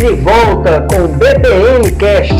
de volta com o BPM Cast,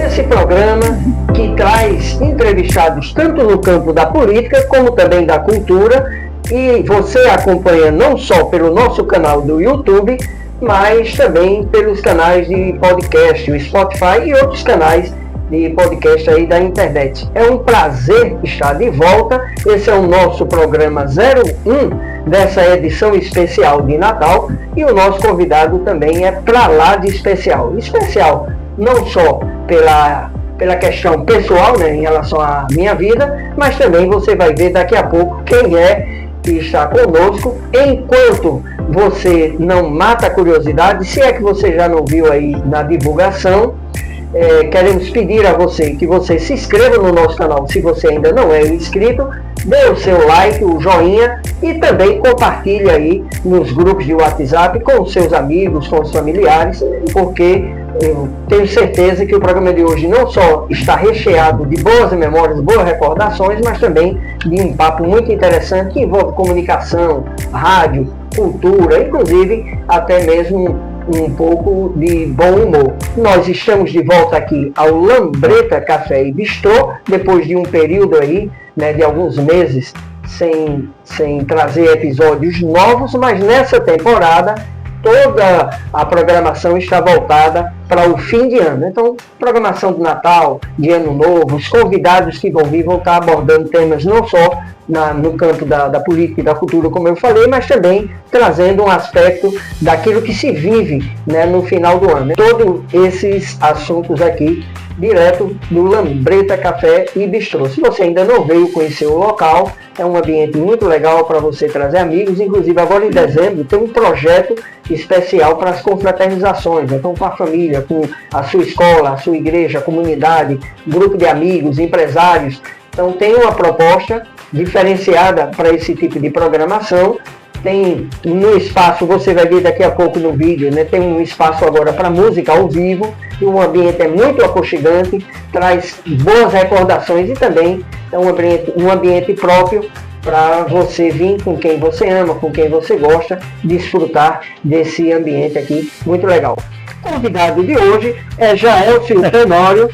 esse programa que traz entrevistados tanto no campo da política como também da cultura, e você acompanha não só pelo nosso canal do YouTube, mas também pelos canais de podcast, o Spotify e outros canais de podcast aí da internet. É um prazer estar de volta. Esse é o nosso programa 01 dessa edição especial de Natal, e o nosso convidado também é pra lá de especial. Especial não só pela questão pessoal, né, em relação à minha vida, mas também você vai ver daqui a pouco quem é que está conosco. Enquanto você não mata a curiosidade, se é que você já não viu aí na divulgação, queremos pedir a você que você se inscreva no nosso canal se você ainda não é inscrito, dê o seu like, o joinha, e também compartilhe aí nos grupos de WhatsApp com os seus amigos, com os familiares, porque eu tenho certeza que o programa de hoje não só está recheado de boas memórias, boas recordações, mas também de um papo muito interessante que envolve comunicação, rádio, cultura, inclusive até mesmo um pouco de bom humor. Nós estamos de volta aqui ao Lambreta Café e Bistrô, depois de um período aí, né, de alguns meses sem trazer episódios novos, mas nessa temporada toda a programação está voltada para o fim de ano. Então, programação de Natal, de Ano Novo, os convidados que vão vir vão estar abordando temas não só no campo da política e da cultura, como eu falei, mas também trazendo um aspecto daquilo que se vive, né, no final do ano. Todos esses assuntos aqui, direto do Lambreta Café e Bistrô. Se você ainda não veio conhecer o local, é um ambiente muito legal para você trazer amigos. Inclusive, agora em dezembro tem um projeto especial para as confraternizações, então com a família, com a sua escola, a sua igreja, a comunidade, grupo de amigos, empresários. Então tem uma proposta diferenciada para esse tipo de programação. Tem no espaço, você vai ver daqui a pouco no vídeo, né, tem um espaço agora para música ao vivo, e o ambiente é muito aconchegante, traz boas recordações e também é um ambiente próprio para você vir com quem você ama, com quem você gosta, desfrutar desse ambiente aqui muito legal. O convidado de hoje é Jaelcio Tenório,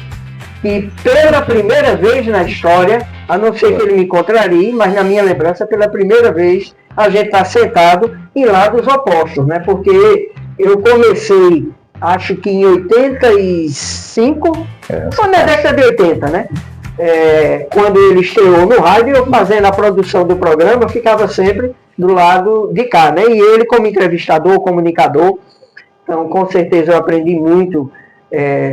e pela primeira vez na história, a não ser que ele me contrarie, mas na minha lembrança, pela primeira vez, a gente está sentado em lados opostos, né? Porque eu comecei, acho que em 85, foi na década de 80, né? Quando ele estreou no rádio, eu fazendo a produção do programa, ficava sempre do lado de cá, né? E ele como entrevistador, comunicador. Então, com certeza eu aprendi muito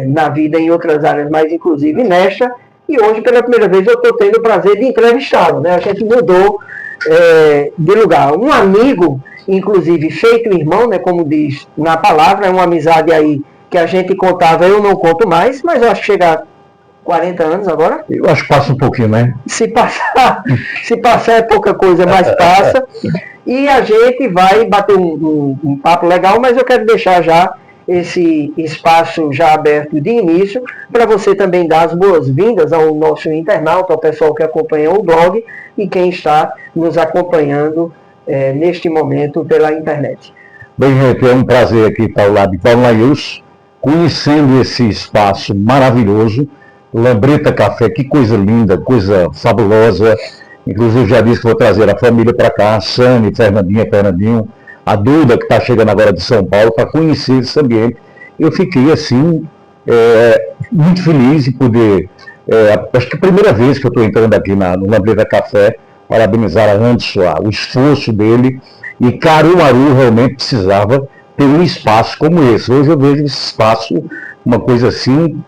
na vida em outras áreas, mas inclusive nesta. E hoje, pela primeira vez, eu estou tendo o prazer de entrevistá-lo, né? A gente mudou de lugar. Um amigo, inclusive feito irmão, né? Como diz na palavra, é uma amizade aí que a gente contava, eu não conto mais, mas eu acho que chega a 40 anos agora. Eu acho que passa um pouquinho, né? Se passar é pouca coisa, mas passa. E a gente vai bater um papo legal, mas eu quero deixar já esse espaço já aberto de início, para você também dar as boas-vindas ao nosso internauta, ao pessoal que acompanha o blog e quem está nos acompanhando neste momento pela internet. Bem, gente, é um prazer aqui estar ao lado de Paulo Laíus, conhecendo esse espaço maravilhoso, Lambreta Café, que coisa linda, coisa fabulosa. Inclusive já disse que vou trazer a família para cá, a Sani, Fernandinho, a Duda, que está chegando agora de São Paulo, para conhecer esse ambiente. Eu fiquei, assim, muito feliz de poder... acho que é a primeira vez que eu estou entrando aqui no Lambreta Café, parabenizar a Anderson, o esforço dele, e Caruaru realmente precisava ter um espaço como esse. Hoje eu vejo esse espaço, uma coisa assim,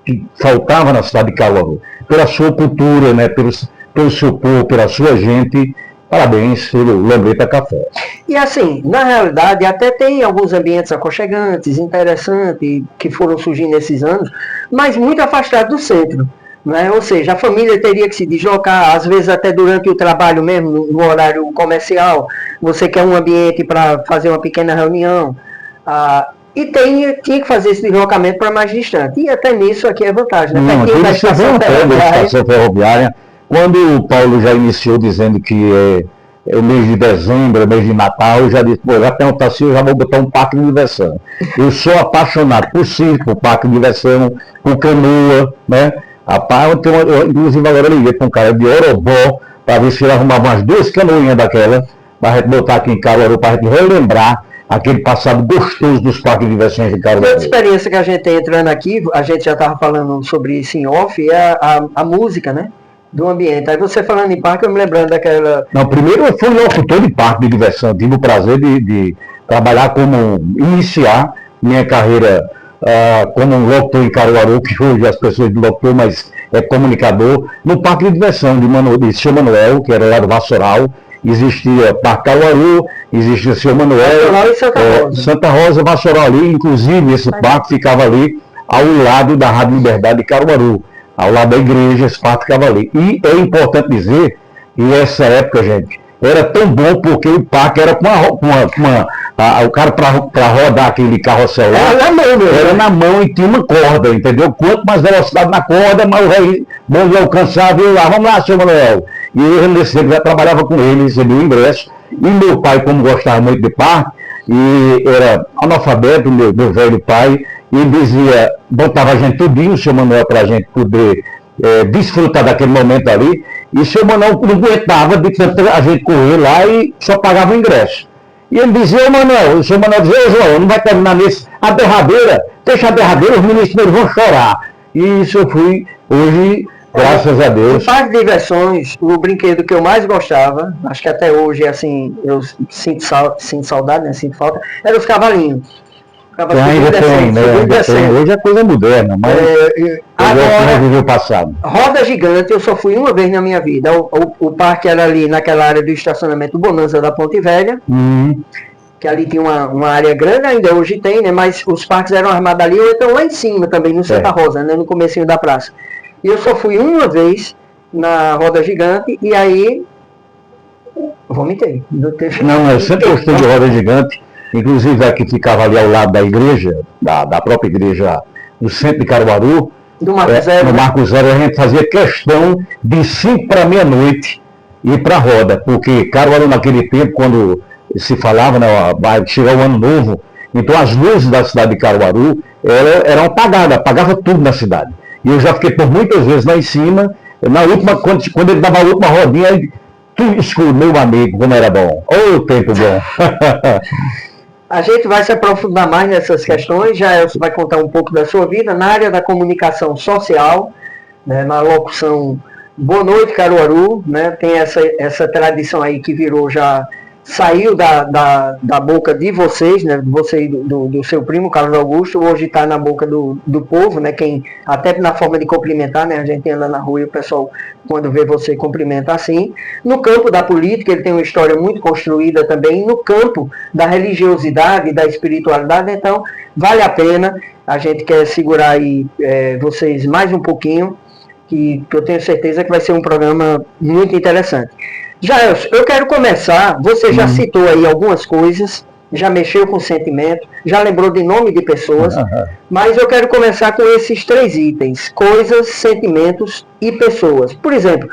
que faltava na cidade de Caruaru. Pela sua cultura, né, pelo seu povo, pela sua gente. Parabéns pelo Lambreta Café. E assim, na realidade, até tem alguns ambientes aconchegantes, interessantes, que foram surgindo nesses anos, mas muito afastados do centro, né? Ou seja, a família teria que se deslocar, às vezes até durante o trabalho mesmo, no horário comercial, você quer um ambiente para fazer uma pequena reunião, e tinha que fazer esse deslocamento para mais distante. E até nisso aqui é vantagem, né? Não, da estação ferroviária. Quando o Paulo já iniciou dizendo que é o mês de dezembro, é o mês de Natal, eu já disse, pô, já tem um taxi, eu já vou botar um parque de diversão. Eu sou apaixonado por circo, por parque de diversão, com canoa, né? Rapaz, eu inclusive agora eu liguei para um cara de Orobó, para ver se ele arrumava umas 2 canoinhas daquela, para a gente botar aqui em Caruaru, para a gente relembrar aquele passado gostoso dos parques de diversões de Caruaru. Outra experiência que a gente tem entrando aqui, a gente já estava falando sobre isso em off, é a música, né? Do ambiente. Aí você falando em parque, eu me lembrando daquela... Não, primeiro eu fui locutor de parque de diversão, tive o prazer de trabalhar iniciar minha carreira como um locutor em Caruaru, que hoje as pessoas de locutor, mas é comunicador, no parque de diversão de Seu Manuel, que era lá do Vassoural. Existia Parque Caruaru, existia Seu Manuel, Santa Rosa, Vassoural ali, inclusive esse parque ficava ali ao lado da Rádio Liberdade de Caruaru, ao lado da igreja, esse parque ficava ali. E é importante dizer, e essa época, gente, era tão bom porque o parque era o cara para rodar aquele carrossel lá, era na mão e tinha uma corda, entendeu? Quanto mais velocidade na corda, mais o rei bom alcançava, e lá, vamos lá, Seu Manuel. E eu nesse tempo já trabalhava com ele, recebia o ingresso, e meu pai, como gostava muito de parque, e era analfabeto, meu velho pai, e dizia, botava a gente tudinho, o Seu Manuel, para a gente poder desfrutar daquele momento ali, e o Seu Manuel não aguentava de tanto a gente correr lá e só pagava o ingresso. E ele dizia, o Seu Manuel dizia, João, não vai terminar nisso, a derradeira, deixa a derradeira, os ministros vão chorar. E isso eu fui, hoje, graças a Deus. No parque de diversões, o brinquedo que eu mais gostava, acho que até hoje, assim, eu sinto saudade, né, sinto falta, eram os cavalinhos. Ainda tem, né? Hoje é coisa moderna, mas agora, viver o passado. Roda gigante, eu só fui uma vez na minha vida. O parque era ali naquela área do estacionamento Bonanza da Ponte Velha, que ali tinha uma área grande, ainda hoje tem, né? Mas os parques eram armados ali, ou então lá em cima também, no Santa Rosa, né? No comecinho da praça. E eu só fui uma vez na roda gigante, e aí vomitei. Não, eu sempre gostei de roda gigante. Inclusive a que ficava ali ao lado da igreja, da própria igreja, no centro de Caruaru, no Marco Zero, a gente fazia questão de 5 para meia-noite ir para a roda, porque Caruaru naquele tempo, quando se falava, né, vai chegar o ano novo, então as luzes da cidade de Caruaru eram apagadas, apagava tudo na cidade. E eu já fiquei por muitas vezes lá em cima, na última, quando ele dava a última rodinha, tudo escuro, meu amigo, como era bom. Ô, tempo bom. A gente vai se aprofundar mais nessas questões, já Elcio vai contar um pouco da sua vida na área da comunicação social, né, na locução Boa Noite Caruaru, né, tem essa tradição aí que virou já, saiu da boca de vocês, né, você e do seu primo, Carlos Augusto, hoje está na boca do povo, né, até na forma de cumprimentar, né, a gente anda na rua e o pessoal, quando vê você, cumprimenta assim. No campo da política, ele tem uma história muito construída também, no campo da religiosidade, da espiritualidade, então vale a pena, a gente quer segurar aí vocês mais um pouquinho, que eu tenho certeza que vai ser um programa muito interessante. Jaelson, eu quero começar, você já citou aí algumas coisas, já mexeu com sentimento, já lembrou de nome de pessoas, mas eu quero começar com esses 3 itens, coisas, sentimentos e pessoas. Por exemplo,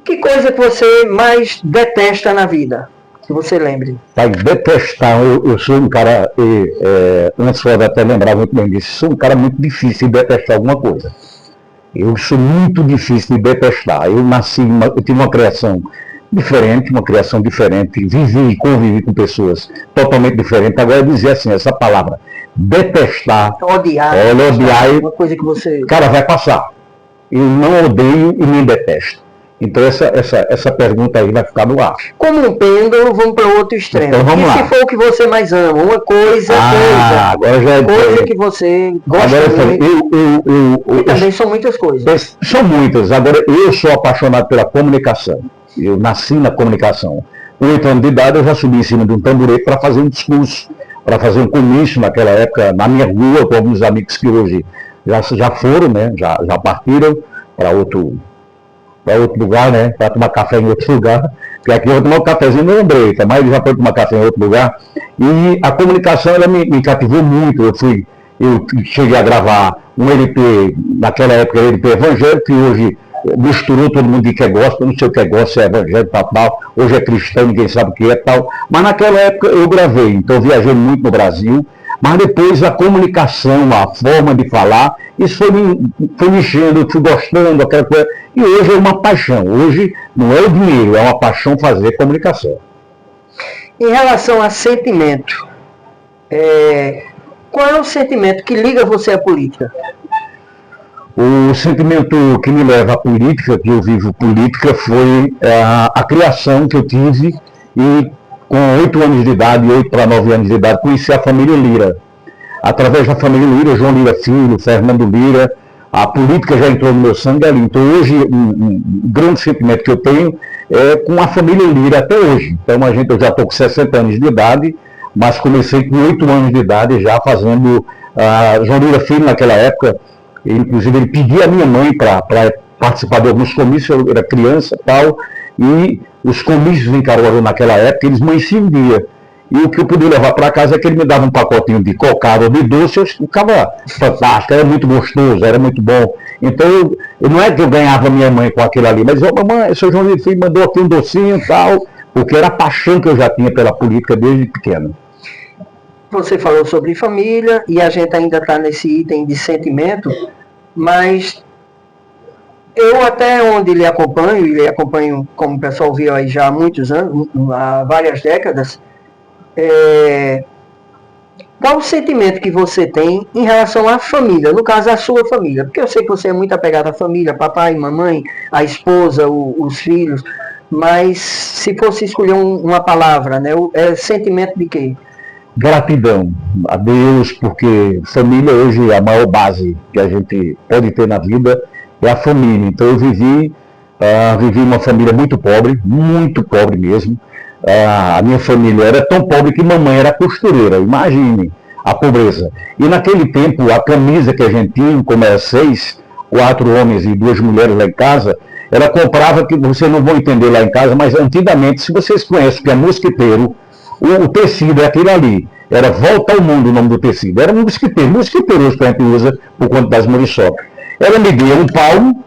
que coisa que você mais detesta na vida, que você lembre? Detestar, eu sou um cara, antes pode até lembrar muito bem disso, sou um cara muito difícil de detestar alguma coisa. Eu sou muito difícil de detestar. Eu tive uma criação diferente, vivi e convivi com pessoas totalmente diferentes. Agora, dizer assim, essa palavra, detestar, odiar, uma coisa que você... Cara, vai passar. Eu não odeio e nem detesto. Então essa pergunta aí vai ficar no ar. Como um pêndulo, vamos para o outro extremo. Então, vamos lá. Se for o que você mais ama, uma coisa, agora já coisa que você gosta muito. E também são muitas coisas. São muitas. Agora, eu sou apaixonado pela comunicação. Eu nasci na comunicação. Com 8 anos de idade, eu já subi em cima de um tamborete para fazer um discurso, para fazer um comício naquela época, na minha rua, com alguns amigos que hoje já foram, né? Já partiram para outro lugar, né? Para tomar café em outro lugar. Porque aqui eu vou tomar um cafezinho no Breita, mas ele já foi tomar café em outro lugar. E a comunicação, ela me cativou muito. Eu cheguei a gravar um LP, naquela época, LP evangélico, que hoje misturou todo mundo que é gospel, não sei o que é gospel, é evangélico, tal, hoje é cristão, ninguém sabe o que é, tal. Mas naquela época eu gravei, então eu viajei muito no Brasil, mas depois a comunicação, a forma de falar, isso foi me enchendo, eu fui gostando, aquela coisa. E hoje é uma paixão, hoje não é o dinheiro, é uma paixão fazer comunicação. Em relação a sentimento, qual é o sentimento que liga você à política? O sentimento que me leva à política, que eu vivo política, foi a criação que eu tive e com 8 anos de idade, 8 para 9 anos de idade, conheci a família Lira. Através da família Lira, João Lira Filho, Fernando Lira, a política já entrou no meu sangue ali. Então hoje, um grande sentimento que eu tenho é com a família Lira até hoje. Então eu já estou com 60 anos de idade, mas comecei com 8 anos de idade já fazendo João Lira Filho naquela época. Inclusive ele pedia a minha mãe para participar de alguns comícios, eu era criança e tal, e os comícios em Caruaru naquela época, eles amanheciam um dia. E o que eu podia levar para casa é que ele me dava um pacotinho de cocada ou de doce, eu ficava fantástico, era muito gostoso, era muito bom. Então, não é que eu ganhava minha mãe com aquilo ali, mas, mamãe, o seu João Lira Filho mandou aqui um docinho e tal, porque era a paixão que eu já tinha pela política desde pequeno. Você falou sobre família, e a gente ainda está nesse item de sentimento, mas eu até onde lhe acompanho, como o pessoal viu aí já há muitos anos, há várias décadas, qual o sentimento que você tem em relação à família, no caso a sua família? Porque eu sei que você é muito apegado à família, papai, mamãe, a esposa, os filhos, mas se fosse escolher uma palavra, né, é sentimento de quê? Gratidão a Deus, porque família hoje é a maior base que a gente pode ter na vida, é a família. Então eu vivi uma família muito pobre mesmo. A minha família era tão pobre que mamãe era costureira, imagine a pobreza. E naquele tempo a camisa que a gente tinha, como era 6, 4 homens e 2 mulheres lá em casa, ela comprava, que vocês não vão entender lá em casa, mas antigamente, se vocês conhecem o que é mosquiteiro, o tecido é aquele ali, era Volta ao Mundo o nome do tecido, era mosquiteiro hoje que a gente usa por conta das muriçocas. Ela media um palmo,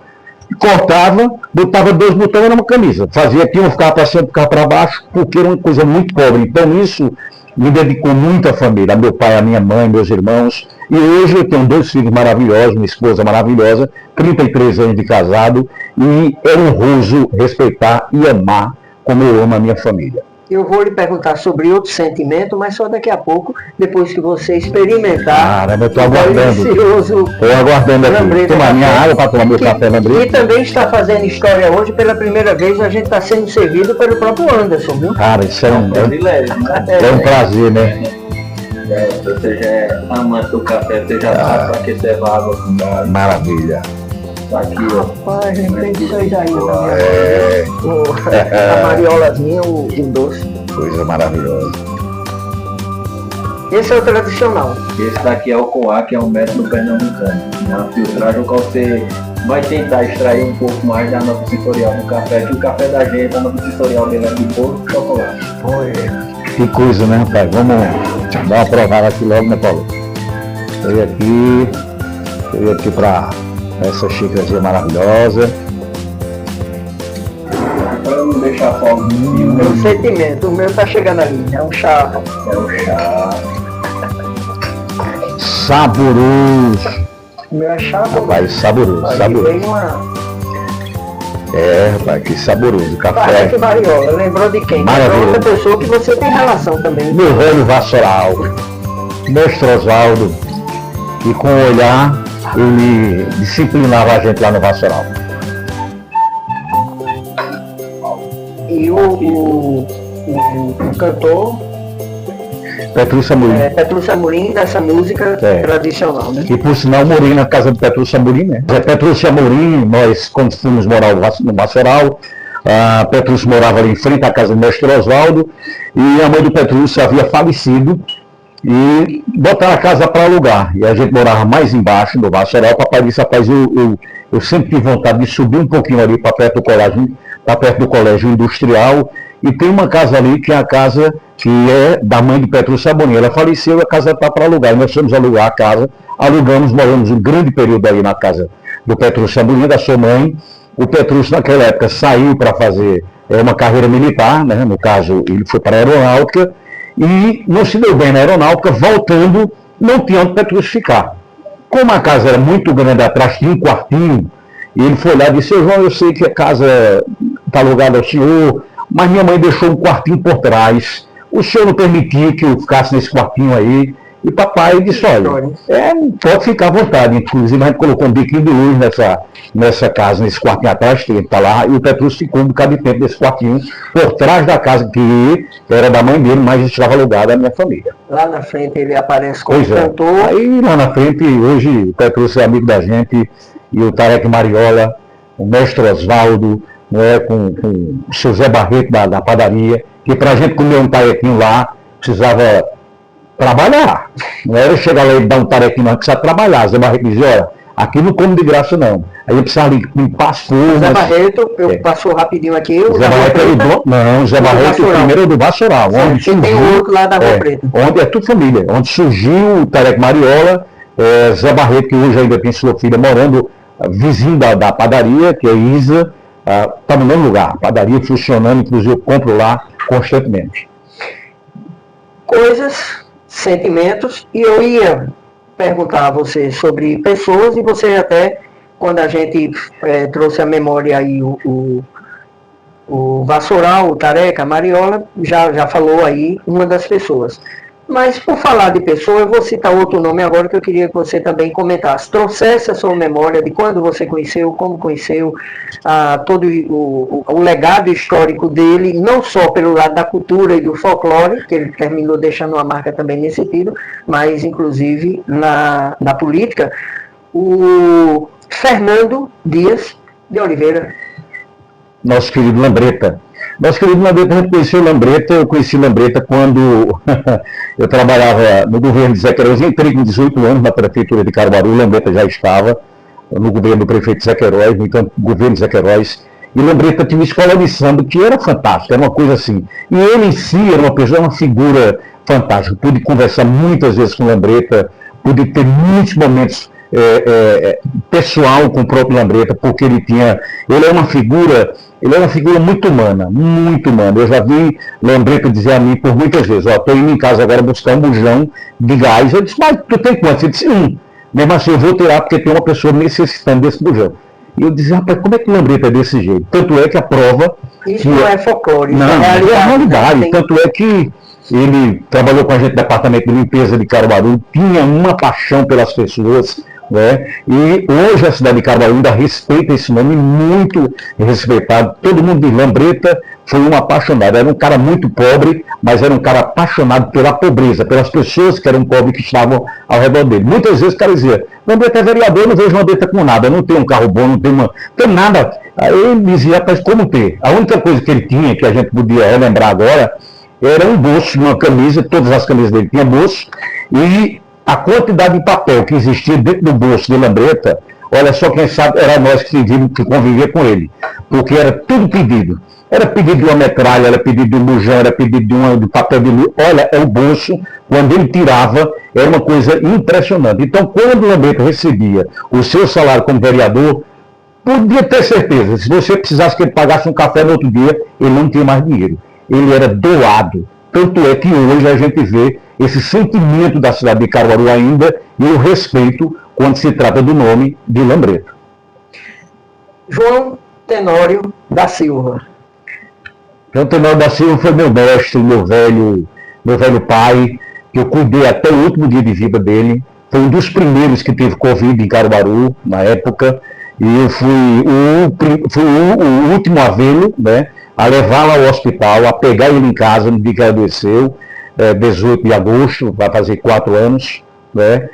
cortava, botava 2 botões numa camisa, fazia aqui, um ficava para cima, ficava para baixo, porque era uma coisa muito pobre. Então isso me dedicou muito à família, a meu pai, a minha mãe, meus irmãos, e hoje eu tenho 2 filhos maravilhosos, uma esposa maravilhosa, 33 anos de casado, e é honroso respeitar e amar como eu amo a minha família. Eu vou lhe perguntar sobre outro sentimento, mas só daqui a pouco, depois que você experimentar. Caramba, eu estou aguardando. Estou aguardando aqui. Tomar minha água para tomar meu café, lembrete. E também está fazendo história hoje, pela primeira vez, a gente está sendo servido pelo próprio Anderson, viu? Cara, isso é um prazer, né? Você já é amante do café, você já sabe para que serve a água. Maravilha. Tá aqui, ó. Rapaz, a gente tem que sair daí, né? A mariolazinha, o doce. Coisa maravilhosa. Esse é o tradicional. Esse daqui é o coá, que é um método pernambucano. É uma filtragem que você vai tentar extrair um pouco mais da nota sensorial do café, que o café da gente, a nota sensorial dele é de bolo e chocolate. Que coisa, né, rapaz? Vamos dar uma provada aqui logo, né, Paulo? Eu ia aqui para essa xícarazinha maravilhosa. Para não deixar fogo. É um sentimento, o meu tá chegando ali, é um chá. É um chá. Saboroso. O meu é chá, rapaz, saboroso. Rapaz, que saboroso. Café. Parece Mariola, lembrou de quem? Maravilha. Outra pessoa que você tem relação também. Meu velho Vassoural, mestre Oswaldo, e com o olhar ele disciplinava a gente lá no Vassoural. E o cantor Petrúcio Amorim. Petrúcio Amorim, dessa música tradicional, né? E por sinal, morei na casa do Petrúcio Amorim, né? Petrúcio Amorim, nós quando fomos morar no Vassoural, Petrúcio morava ali em frente à casa do mestre Oswaldo, e a mãe do Petrúcio havia falecido, e botaram a casa para alugar. E a gente morava mais embaixo do Vassoural. O papai disse, rapaz, eu sempre tive vontade de subir um pouquinho ali para perto do colégio industrial, e tem uma casa ali que é a casa que é da mãe de Petrúcio Amorim. Ela faleceu e a casa está para alugar. E nós fomos alugar a casa, moramos um grande período ali na casa do Petrúcio Amorim, da sua mãe. O Petrúcio, naquela época, saiu para fazer uma carreira militar, né? No caso, ele foi para a aeronáutica, e não se deu bem na aeronáutica, voltando, não tinha onde o Petrúcio ficar. Como a casa era muito grande atrás, tinha um quartinho, e ele foi lá e disse: João, eu sei que a casa está alugada ao senhor, mas minha mãe deixou um quartinho por trás. O senhor não permitia que eu ficasse nesse quartinho aí? E papai disse: olha, pode ficar à vontade. Inclusive, a gente colocou um biquinho de luz nessa casa, nesse quartinho atrás, que ele está lá, e o Petrúcio ficou um bocado de tempo nesse quartinho, por trás da casa que era da mãe dele, mas estava alugada à minha família. Lá na frente ele aparece como cantor. Aí lá na frente, hoje, o Petrúcio é amigo da gente, e o Tarek Mariola, o mestre Osvaldo, né, com o seu Zé Barreto da padaria, que para a gente comer um tarequinho lá, precisava trabalhar. Não era chegar lá e dar um tarequinho, não, precisava trabalhar. Zé Barreto dizia: olha, aqui não come de graça não. Aí eu precisava limpar as formas. Zé Barreto, passou rapidinho aqui. Zé Barreto é do... Não, Zé Barreto primeiro é do Vassoural. Onde surgiu, tem outro lá da Rua Preta. Onde é tudo família. Onde surgiu o Tarek Mariola, Zé Barreto, que hoje ainda tem sua filha morando vizinho da padaria, que é Isa, está no mesmo lugar. Padaria funcionando, inclusive eu compro lá constantemente. Coisas, sentimentos, e eu ia perguntar a você sobre pessoas, e você até, quando a gente trouxe à memória aí o Vassoural, o Tareca, a Mariola, já falou aí uma das pessoas. Mas, por falar de pessoa, eu vou citar outro nome agora que eu queria que você também comentasse. Trouxesse a sua memória de quando você conheceu, como conheceu, todo o legado histórico dele, não só pelo lado da cultura e do folclore, que ele terminou deixando uma marca também nesse sentido, mas, inclusive, na política, o Fernando Dias de Oliveira. Nosso querido Lambreta. Nosso querido Lambreta, a gente conheceu Lambreta, eu conheci Lambreta quando eu trabalhava no governo de Zé Queiroz, entrei com 18 anos na prefeitura de Caruaru, Lambreta já estava no governo do prefeito Zé Queiroz, no entanto, governo de Zé Queiroz, e Lambreta tinha uma escola de samba que era fantástica, era uma coisa assim. E ele em si era uma pessoa, uma figura fantástica. Pude conversar muitas vezes com Lambreta, pude ter muitos momentos pessoal com o próprio Lambreta, porque ele é uma figura muito humana, muito humana. Eu já vi Lambreta dizer a mim por muitas vezes: estou indo em casa agora buscar um bujão de gás. Eu disse: mas tu tem quanto? Ele disse: mesmo assim eu vou tirar porque tem uma pessoa necessitando desse bujão. E eu dizia: rapaz, como é que o Lambreta é desse jeito? Tanto é que a prova... Isso não é folclore, não, isso é realidade. Tanto é que ele trabalhou com a gente no departamento de limpeza de Caruaru, tinha uma paixão pelas pessoas, né? E hoje a cidade de Caruaru ainda respeita esse nome, muito respeitado. Todo mundo de Lambreta foi um apaixonado. Era um cara muito pobre, mas era um cara apaixonado pela pobreza, pelas pessoas que eram pobres que estavam ao redor dele. Muitas vezes o cara dizia: Lambreta é vereador, eu não vejo Lambreta com nada, eu não tenho um carro bom, não tenho nada. Aí ele dizia: rapaz, como ter? A única coisa que ele tinha, que a gente podia relembrar agora, era um bolso, uma camisa, todas as camisas dele tinham bolso, e a quantidade de papel que existia dentro do bolso de Lambreta, olha só, quem sabe era nós que convivia com ele, porque era tudo pedido. Era pedido de uma metralha, era pedido de um bujão, era pedido de papel de luz. Olha, o bolso, quando ele tirava, era uma coisa impressionante. Então, quando o Lambreta recebia o seu salário como vereador, podia ter certeza, se você precisasse que ele pagasse um café no outro dia, ele não tinha mais dinheiro. Ele era doado. Tanto é que hoje a gente vê esse sentimento da cidade de Caruaru ainda e o respeito quando se trata do nome de Lambreta. João Tenório da Silva. João Tenório da Silva foi meu mestre, meu velho pai, que eu cuidei até o último dia de vida dele. Foi um dos primeiros que teve Covid em Caruaru, na época, e eu fui o último a vê-lo, né? A levá-lo ao hospital, a pegar ele em casa no dia que ele adoeceu, 18 de agosto, vai fazer 4 anos, né?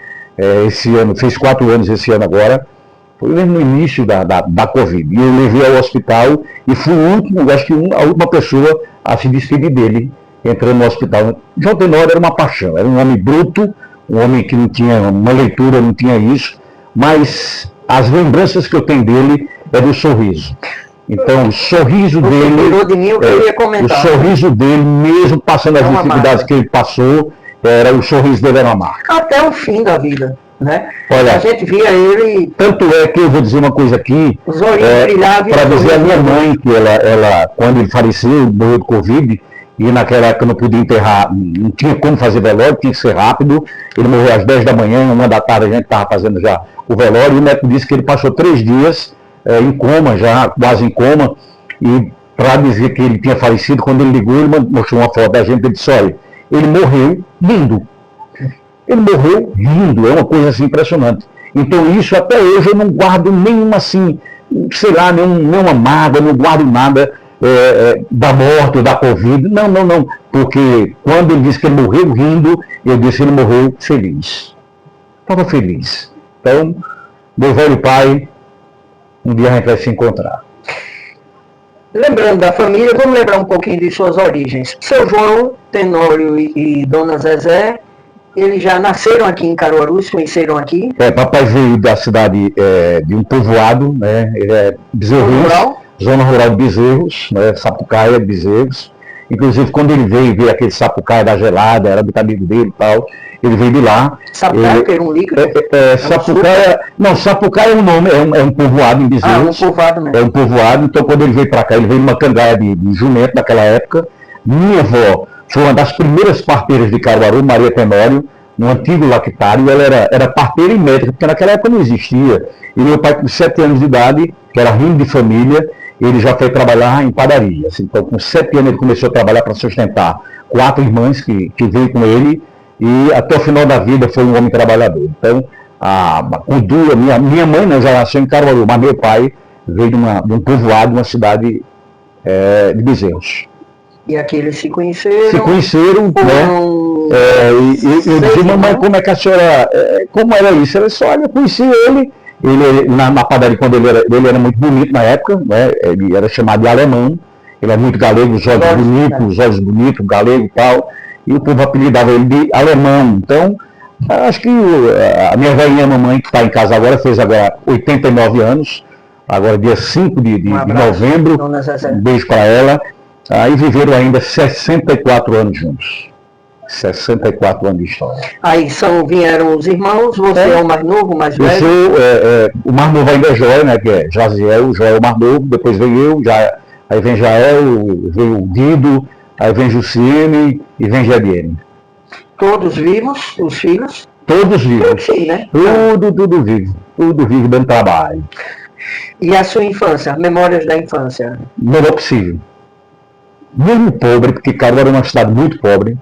Esse ano, fez 4 anos esse ano agora, foi mesmo no início da Covid. E eu levei ao hospital e fui o último, acho que a última pessoa a se despedir dele, entrando no hospital. João Tenório era uma paixão, era um homem bruto, um homem que não tinha uma leitura, não tinha isso, mas as lembranças que eu tenho dele é do sorriso. Então, o sorriso dele, o sorriso dele, mesmo passando as dificuldades que ele passou, o sorriso dele era uma marca. Até o fim da vida. né? Olha, a gente via ele... Tanto é que eu vou dizer uma coisa aqui, Os olhinhos brilhavam. para dizer a minha mãe que ela, quando ele faleceu, morreu de Covid, e naquela época não podia enterrar, não tinha como fazer velório, tinha que ser rápido. Ele morreu às 10 da manhã, 1 da tarde a gente estava fazendo já o velório, e o médico disse que ele passou 3 dias em coma, já quase em coma, e para dizer que ele tinha falecido, quando ele ligou, ele mostrou uma foto da gente, ele disse, olha, ele morreu rindo. Ele morreu rindo, é uma coisa assim impressionante. Então isso até hoje eu não guardo nenhuma assim, sei lá, nenhuma mágoa, não guardo nada da morte ou da Covid. Não. Porque quando ele disse que ele morreu rindo, eu disse que ele morreu feliz. Estava feliz. Então, meu velho pai, um dia a gente vai se encontrar. Lembrando da família, vamos lembrar um pouquinho de suas origens. Seu João, Tenório e Dona Zezé, eles já nasceram aqui em Caruaru, se conheceram aqui? Papai veio da cidade de um povoado, né? Ele é Bezerros, zona rural de Bezerros, né? Sapucaia de Bezerros. Inclusive, quando ele veio aquele Sapucaia da Gelada, era do amigo dele e tal, ele veio de lá. Sapucaia que era um líquido? Sapucaia, não, Sapucaia é um nome, é um povoado em Bezerros. Um povoado mesmo. É um povoado, então quando ele veio para cá, ele veio numa cangaia de jumento naquela época. Minha avó foi uma das primeiras parteiras de Caruaru, Maria Tenório, no antigo lactário. Ela era parteira e médica, porque naquela época não existia. E meu pai, com 7 anos de idade, que era rindo de família, ele já foi trabalhar em padarias. Então, com 7 anos, ele começou a trabalhar para sustentar 4 irmãs que veio com ele, e até o final da vida foi um homem trabalhador. Então, minha mãe, né, já nasceu em Caruaru, mas meu pai veio de um povoado, de uma cidade de Bezerros. E aqui eles se conheceram. Se conheceram, né? E eu disse, mamãe, como é que a senhora. Como era isso? Ela disse, olha, eu conheci ele na padaria, quando ele era muito bonito na época, né? Ele era chamado de alemão, ele é muito galego, os olhos bonitos, galego e tal, e o povo apelidava ele de alemão. Então, acho que a minha velhinha mamãe, que está em casa agora, fez agora 89 anos, agora dia 5 de novembro, um beijo para ela. Aí viveram ainda 64 anos juntos. 64 anos de história. Aí vieram os irmãos, você é o mais novo, o mais velho? Eu sou, o mais novo ainda é Joel, né, que é Jaziel, o Joel é o mais novo, depois vem eu, aí vem Jael, vem o Guido, aí vem Juciene e vem Jadiene. Todos vivos, os filhos? Todos vivos. Sim, né? Tudo vivo dando trabalho. E a sua infância, memórias da infância? Não é possível. Mesmo pobre, porque Caruaru era uma cidade muito pobre,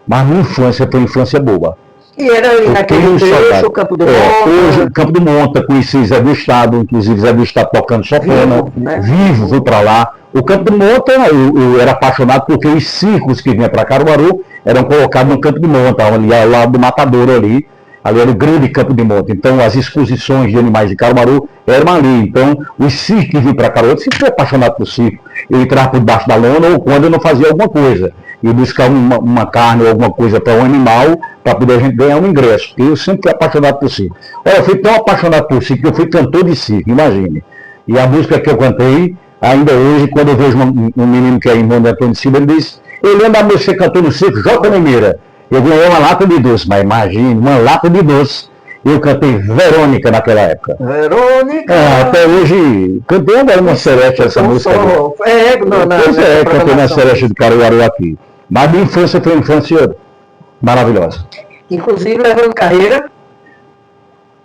mas minha infância foi uma infância boa. E era ali naquele trecho, o Campo do Monta? Hoje, o Campo do Monta, conheci Zé do Estado, inclusive Zé do Estado tocando sofrana, vivo, fui para lá. O Campo do Monta, eu era apaixonado porque os circos que vinham para Caruaru eram colocados no Campo do Monta, ali ao lado do Matadouro ali era o grande Campo de Monta. Então, as exposições de animais de Caruaru eram ali. Então, os circos que vinham para Caruaru, eu sempre fui apaixonado por circo. Eu entrava por debaixo da lona ou quando eu não fazia alguma coisa. Eu buscava uma carne ou alguma coisa para um animal, para poder a gente ganhar um ingresso. Eu sempre fui apaixonado por circo. Olha, eu fui tão apaixonado por circo que eu fui cantor de circo, imagine. E a música que eu cantei, ainda hoje, quando eu vejo um menino que é irmão de Antônio Silva, ele diz, eu lembro da música que você cantou no circo, J. Limeira. Eu ganhei uma lata de doce, mas imagine, uma lata de doce. Eu cantei Verônica naquela época. Verônica! Até hoje, cantei agora uma sereste essa música. Cantei na sereste de Caruaru aqui. Mas minha infância foi uma infância maravilhosa. Inclusive levando carreira?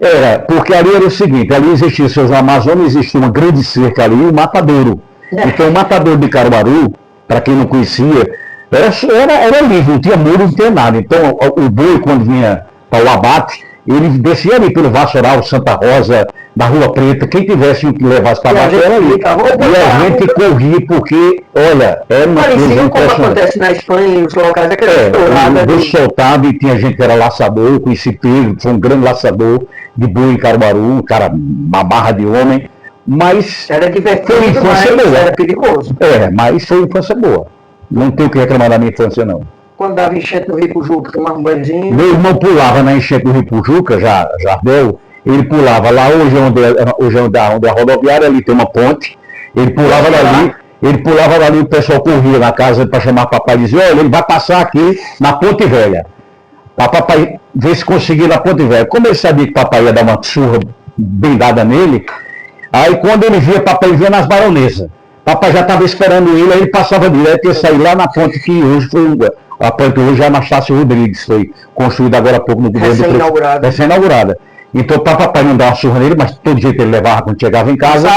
Era, porque ali era o seguinte, ali existia, seus Amazonas, existia uma grande cerca ali, o Matadouro. Então o Matadouro de Caruaru, para quem não conhecia, era livre, não tinha muro, não tinha nada. Então o boi, quando vinha para o abate, ele descia ali pelo Vassoural, Santa Rosa, da Rua Preta, quem tivesse que levasse para baixo era ali. E a gente corria porque, olha, era uma coisa impressionante. Como acontece na Espanha, os locais o boi soltava e tinha gente que era laçador, eu conheci Pedro, foi um grande laçador de boi em Caruaru, um cara, uma barra de homem, mas era divertido, foi uma infância boa. Era perigoso. Mas foi uma infância boa. Não tenho o que reclamar da minha infância, não. Quando dava enchente no Rio Pujuca, tomava um banhozinho. Meu irmão pulava na enchente do Rio Pujuca, Jardel, ele pulava lá, hoje onde a rodoviária, ali tem uma ponte, ele pulava dali, o pessoal corria na casa para chamar papai e dizia, olha, ele vai passar aqui na Ponte Velha. Para papai ver se conseguia na Ponte Velha. Como ele sabia que papai ia dar uma surra bem dada nele, aí quando ele via, papai via nas Baronesas. Papai já estava esperando ele, aí ele passava direto e ia sair lá na ponte que hoje foi, a ponte hoje é a Anastácio Rodrigues, foi construída agora há pouco no governo do recém-inaugurada. Então, para papai não dar uma surra nele, mas todo jeito ele levava quando chegava em casa.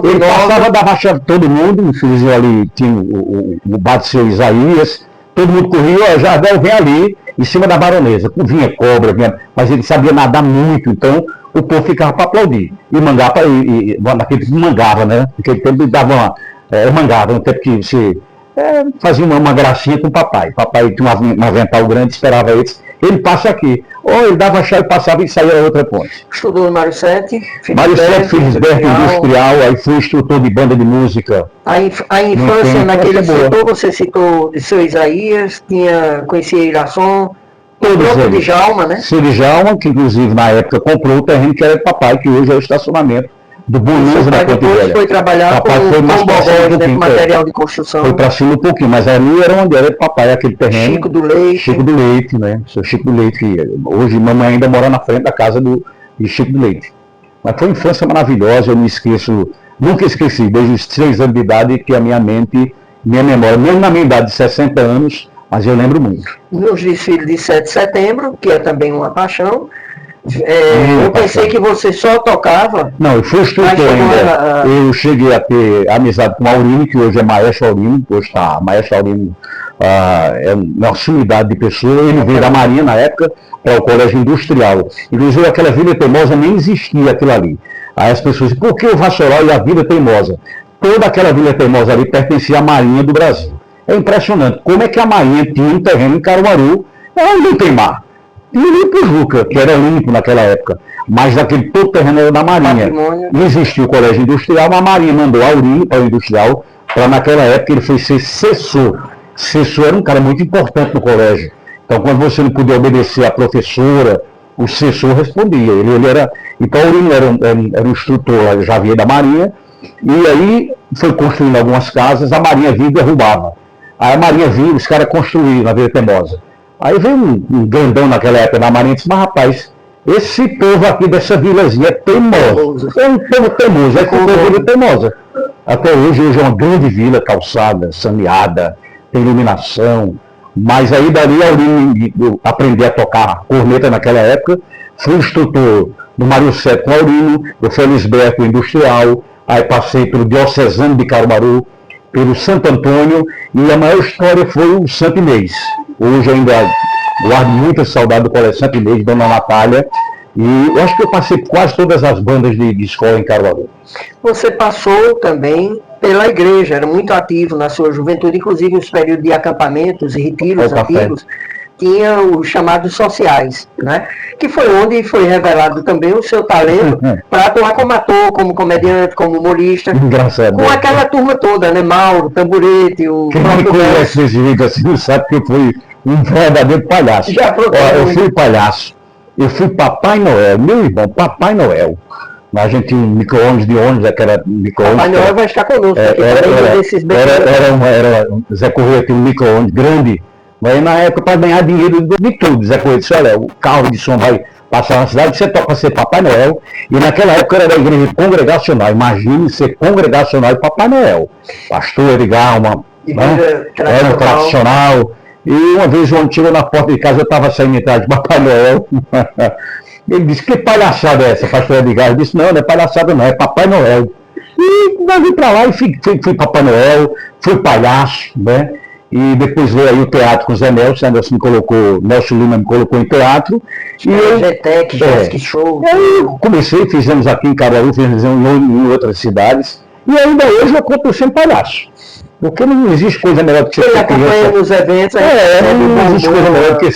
Ele passava, dava chave todo mundo, o ali tinha o bar do seu Isaías, todo mundo corria, Jardel vem ali, em cima da Baronesa. Vinha cobra, mas ele sabia nadar muito, então o povo ficava para aplaudir. E mangava, naquele tempo mangava, né? Naquele tempo dava mangava, no tempo que você fazia uma gracinha com o papai. Papai tinha um avental grande, esperava eles. Ele passa aqui. Ou ele dava a chave, passava e saía a outra ponte. Estudou no Mário Sete, Felisberto Industrial, aí foi instrutor de banda de música. A infância naquele setor, você citou de seu Isaías, conhecia Irasson, o próprio Djalma, né? Seu Djalma, que inclusive na época comprou o terreno que era do papai, que hoje é o estacionamento do Bonanza da Ponte Velha. Foi trabalhar com material de construção. Foi para cima um pouquinho, mas ali era onde era do papai, aquele terreno. Chico do Leite. Chico do Leite, né? Seu Chico do Leite, que hoje mamãe ainda mora na frente da casa de Chico do Leite. Mas foi uma infância maravilhosa, eu me esqueço, nunca esqueci, desde os 3 anos de idade, que a minha memória, mesmo na minha idade de 60 anos, mas eu lembro muito. Nos desfiles de 7 de setembro, que é também uma paixão, eu pensei que você só tocava. Não, eu fui instrutor ainda. Eu cheguei a ter amizade com o Aurino, que hoje é Maestro Aurino, hoje está Maestro Aurino, é uma sumidade de pessoa. Ele veio da Marinha na época para o Colégio Industrial. Inclusive aquela Vila Teimosa nem existia aquilo ali. Aí as pessoas dizem, por que o Vassoral e a Vila Teimosa? Toda aquela Vila Teimosa ali pertencia à Marinha do Brasil. É impressionante como é que a Marinha tinha um terreno em Caruaru, onde não tem mar. E limpo Juca, que era limpo naquela época, mas aquele todo terreno era da Marinha. Não existia o Colégio Industrial, a Marinha mandou Aurino para o Industrial, para naquela época ele foi ser assessor. Assessor era um cara muito importante no colégio. Então quando você não podia obedecer à professora, o assessor respondia. Então Aurino era um instrutor, já vinha da Marinha, e aí foi construindo algumas casas, a Marinha vinha e derrubava. Aí a Marinha vinha, os caras construíram na Vila Teimosa. Aí veio um grandão naquela época da Marinha e disse, mas rapaz, esse povo aqui dessa vilazinha é teimoso. É um povo teimoso, é que o povo é teimosa. Até hoje é uma grande vila, calçada, saneada, tem iluminação. Mas aí dali eu aprendi a tocar corneta naquela época. Fui instrutor do Mário Sete com Aurino, do Felisberto Industrial, aí passei pelo Diocesano de Caruaru, pelo Santo Antônio, e a maior história foi o Santo Inês. Hoje ainda guardo muita saudade do Colégio Santo Inês, Dona Natália, e eu acho que eu passei por quase todas as bandas de escola em Caruaru. Você passou também pela igreja, era muito ativo na sua juventude, inclusive nos períodos de acampamentos e retiros antigos, tinha os chamados sociais, né? Que foi onde foi revelado também o seu talento para atuar como ator, como comediante, como humorista. Engraçado. Com aquela turma toda, né? Mauro, Tamburete, o... Quem me conhece desse jeito assim sabe que eu fui um verdadeiro palhaço. Eu fui palhaço. Eu fui Papai Noel, meu irmão, Papai Noel. A gente tinha um micro-ônibus de ônibus, aquela micro-ônibus. Papai Noel vai estar conosco aqui. Zé Correia tinha um micro-ônibus grande. Mas na época, para ganhar dinheiro de tudo, Zé Correia disse, olha, o carro de som vai passar na cidade, você toca para ser Papai Noel. E naquela época era da igreja congregacional. Imagine ser congregacional e Papai Noel. Pastor Edgar, era tradicional. E uma vez o homem chegou na porta de casa, eu estava saindo atrás de Papai Noel. Ele disse, que palhaçada é essa, pastor Edgar? Eu disse, não é palhaçada não, é Papai Noel. E nós vim para lá e fui Papai Noel, fui palhaço, né? E depois veio aí o teatro com o Zé Nelson, Nelson Lima me colocou em teatro. E eu, GTEC, show. Aí comecei, fizemos aqui em Caruaru, fizemos em outras cidades. E ainda hoje eu continuo sendo palhaço. Porque não existe coisa melhor do que ser criança. Nos eventos, não existe coisa melhor do que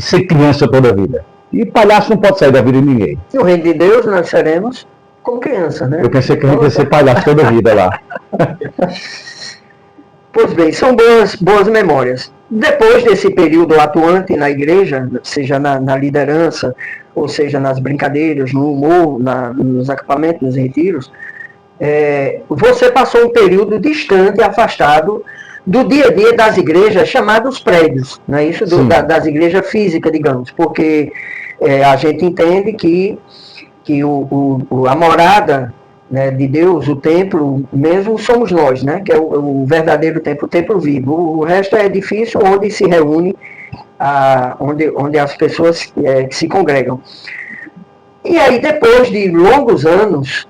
ser criança toda a vida. E palhaço não pode sair da vida de ninguém. No reino de Deus nós seremos como criança, né? Eu pensei que a gente ia ser palhaço toda a vida lá. Pois bem, são boas memórias. Depois desse período atuante na igreja, seja na liderança, ou seja nas brincadeiras, no humor, nos acampamentos, nos retiros, você passou um período distante, afastado do dia a dia das igrejas chamados prédios, não é isso? Das igrejas físicas, digamos, porque a gente entende que a morada, né, de Deus, o templo mesmo, somos nós, né, que é o verdadeiro templo, o templo vivo. O resto é edifício onde se reúne, onde as pessoas que se congregam. E aí, depois de longos anos,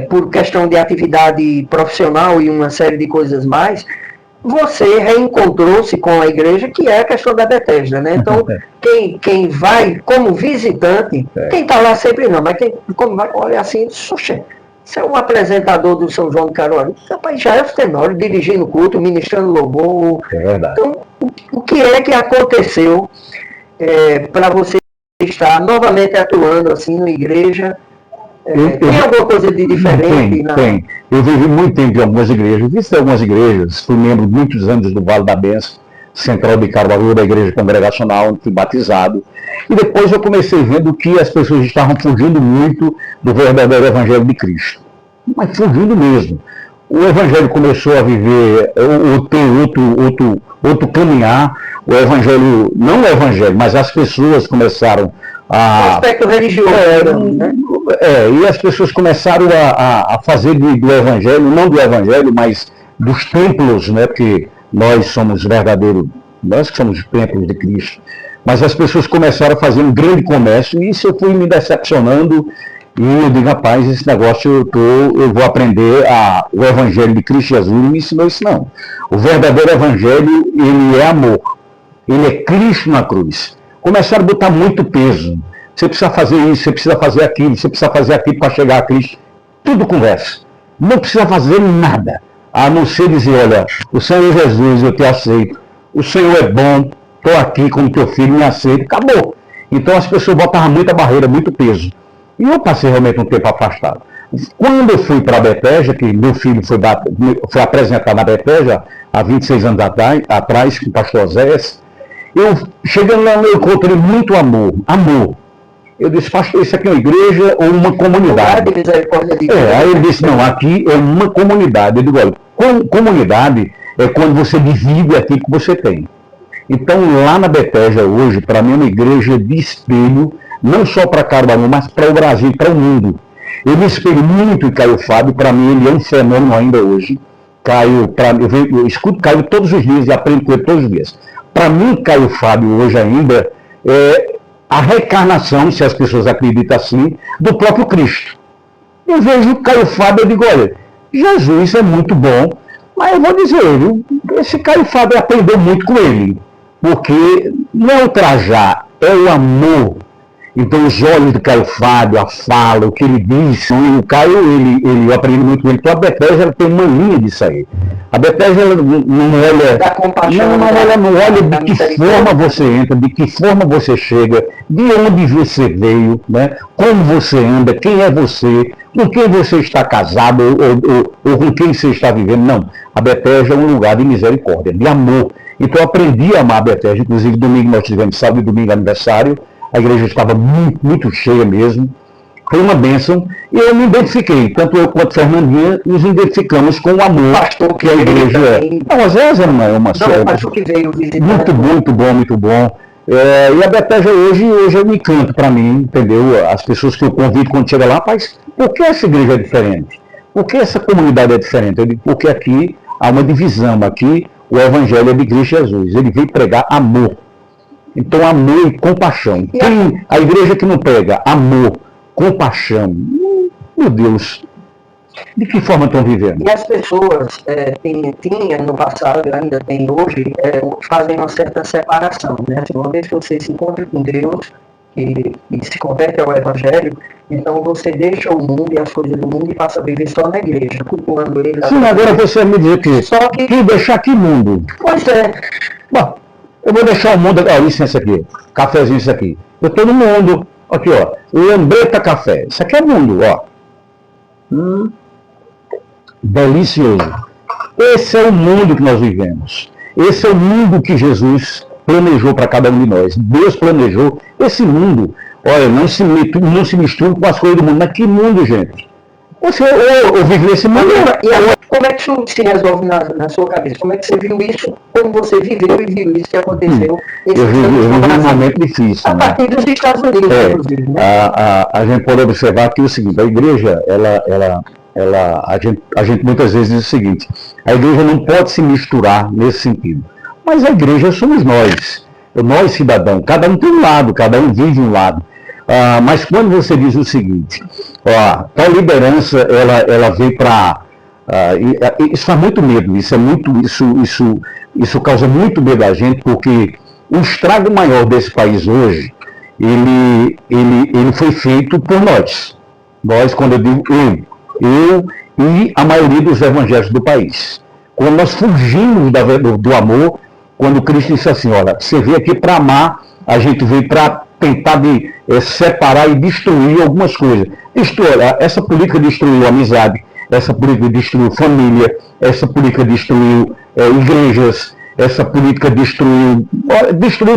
por questão de atividade profissional e uma série de coisas mais, você reencontrou-se com a igreja, que é a questão da Bethesda, né? Então, quem vai como visitante, quem está lá sempre não, mas como vai, olha assim, você é um apresentador do São João do Caruaru, rapaz, já é o Tenório, dirigindo culto, ministrando louvor. É verdade. Então, o que é que aconteceu para você estar novamente atuando assim na igreja? Tem alguma coisa de diferente? Tem. Eu vivi muito tempo em algumas igrejas, visitei algumas igrejas, fui membro de muitos anos do Vale da Bênção, Central de Caruaru, da igreja congregacional, onde fui batizado. E depois eu comecei vendo que as pessoas estavam fugindo muito do verdadeiro Evangelho de Cristo. Mas fugindo mesmo. O Evangelho começou a viver, ou ter outro caminhar. O Evangelho, não o Evangelho, mas as pessoas começaram a... O aspecto religioso. Né? E as pessoas começaram a fazer do Evangelho, não do Evangelho, mas dos templos, né? Porque nós somos verdadeiros, nós que somos templos de Cristo. Mas as pessoas começaram a fazer um grande comércio, e isso eu fui me decepcionando, e eu digo, rapaz, esse negócio eu vou aprender o Evangelho de Cristo Jesus, não me ensinou isso não. O verdadeiro Evangelho, ele é amor, ele é Cristo na cruz. Começaram a botar muito peso. Você precisa fazer isso, você precisa fazer aquilo, você precisa fazer aquilo para chegar a Cristo. Tudo conversa. Não precisa fazer nada, a não ser dizer, olha, o Senhor Jesus, eu te aceito. O Senhor é bom, estou aqui como teu filho, me aceita. Acabou. Então as pessoas botavam muita barreira, muito peso. E eu passei realmente um tempo afastado. Quando eu fui para a Bethesda, que meu filho foi apresentado na Bethesda há 26 anos atrás, com o pastor Oséias, eu, chegando lá, eu encontrei muito amor. Amor. Eu disse, pastor, isso aqui é uma igreja ou uma comunidade? Aí ele disse, não, aqui é uma comunidade. Eu digo, olha, comunidade é quando você divide aquilo que você tem. Então, lá na Bethesda hoje, para mim é uma igreja de espelho, não só para Caruaru, mas para o Brasil, para o mundo. Eu me espelho muito em Caio Fábio, para mim ele é um fenômeno ainda hoje. Caio, eu escuto Caio todos os dias e aprendo com ele todos os dias. Para mim, Caio Fábio hoje ainda é a reencarnação, se as pessoas acreditam assim, do próprio Cristo. Eu vejo o Caio Fábio e digo, olha, Jesus é muito bom, mas eu vou dizer, viu, esse Caio Fábio aprendeu muito com ele, porque não é o trajar, é o amor. Então os olhos do Caio Fábio, a fala, o que ele diz, o Caio, eu aprendi muito com ele, porque a Bethesda ela tem uma linha disso aí. A Bethesda ela não olha, não olha de que forma você entra, de que forma você chega, de onde você veio, né? Como você anda, quem é você, com quem você está casado ou com quem você está vivendo. Não, a Bethesda é um lugar de misericórdia, de amor. Então eu aprendi a amar a Bethesda, inclusive domingo nós tivemos sábado e domingo aniversário, a igreja estava muito, muito cheia mesmo. Foi uma bênção. E eu me identifiquei, tanto eu quanto Fernandinha, nos identificamos com o amor pastor que a igreja é. Não, às vezes é uma pastor que veio visitar. Muito bom. E a Bethesda hoje é um encanto para mim, entendeu? As pessoas que eu convido quando chega lá, mas por que essa igreja é diferente? Por que essa comunidade é diferente? Eu digo, porque aqui há uma divisão. Aqui o Evangelho é de Cristo Jesus. Ele veio pregar amor. Então, amor e compaixão. A igreja que não prega amor, compaixão, meu Deus, de que forma estão vivendo? E as pessoas tinham no passado, ainda tem hoje, fazem uma certa separação, né? Uma vez que você se encontra com Deus e se converte ao Evangelho, então você deixa o mundo e as coisas do mundo e passa a viver só na igreja, cultuando ele. Sim, agora você me diz que só que deixar que mundo? Pois é. Bom, eu vou deixar o mundo, licença aqui, cafezinho isso aqui. Eu estou no mundo, aqui ó, Lambreta Café, isso aqui é mundo, ó. Delicioso. Esse é o mundo que nós vivemos. Esse é o mundo que Jesus planejou para cada um de nós. Deus planejou esse mundo. Olha, não se misture com as coisas do mundo. Mas que mundo, gente? Você ou vive nesse mundo. Como é que isso se resolve na sua cabeça? Como é que você viu isso? Como você viveu e viu isso que aconteceu? Eu vivi um momento difícil. A partir dos Estados Unidos, inclusive. Né? A gente pode observar que é o seguinte, a igreja, a gente muitas vezes diz o seguinte, a igreja não pode se misturar nesse sentido. Mas a igreja somos nós cidadãos, cada um tem um lado, cada um vive um lado. Mas quando você diz o seguinte, tal liderança, ela veio para... isso faz muito medo, isso causa muito medo a gente, porque o estrago maior desse país hoje, ele foi feito por nós. Nós, quando eu digo eu e a maioria dos evangélicos do país. Quando nós fugimos do amor, quando Cristo disse assim, olha, você veio aqui para amar, a gente veio para tentar separar e destruir algumas coisas. Essa política destruiu a amizade, essa política destruiu família, essa política destruiu igrejas, essa política destruiu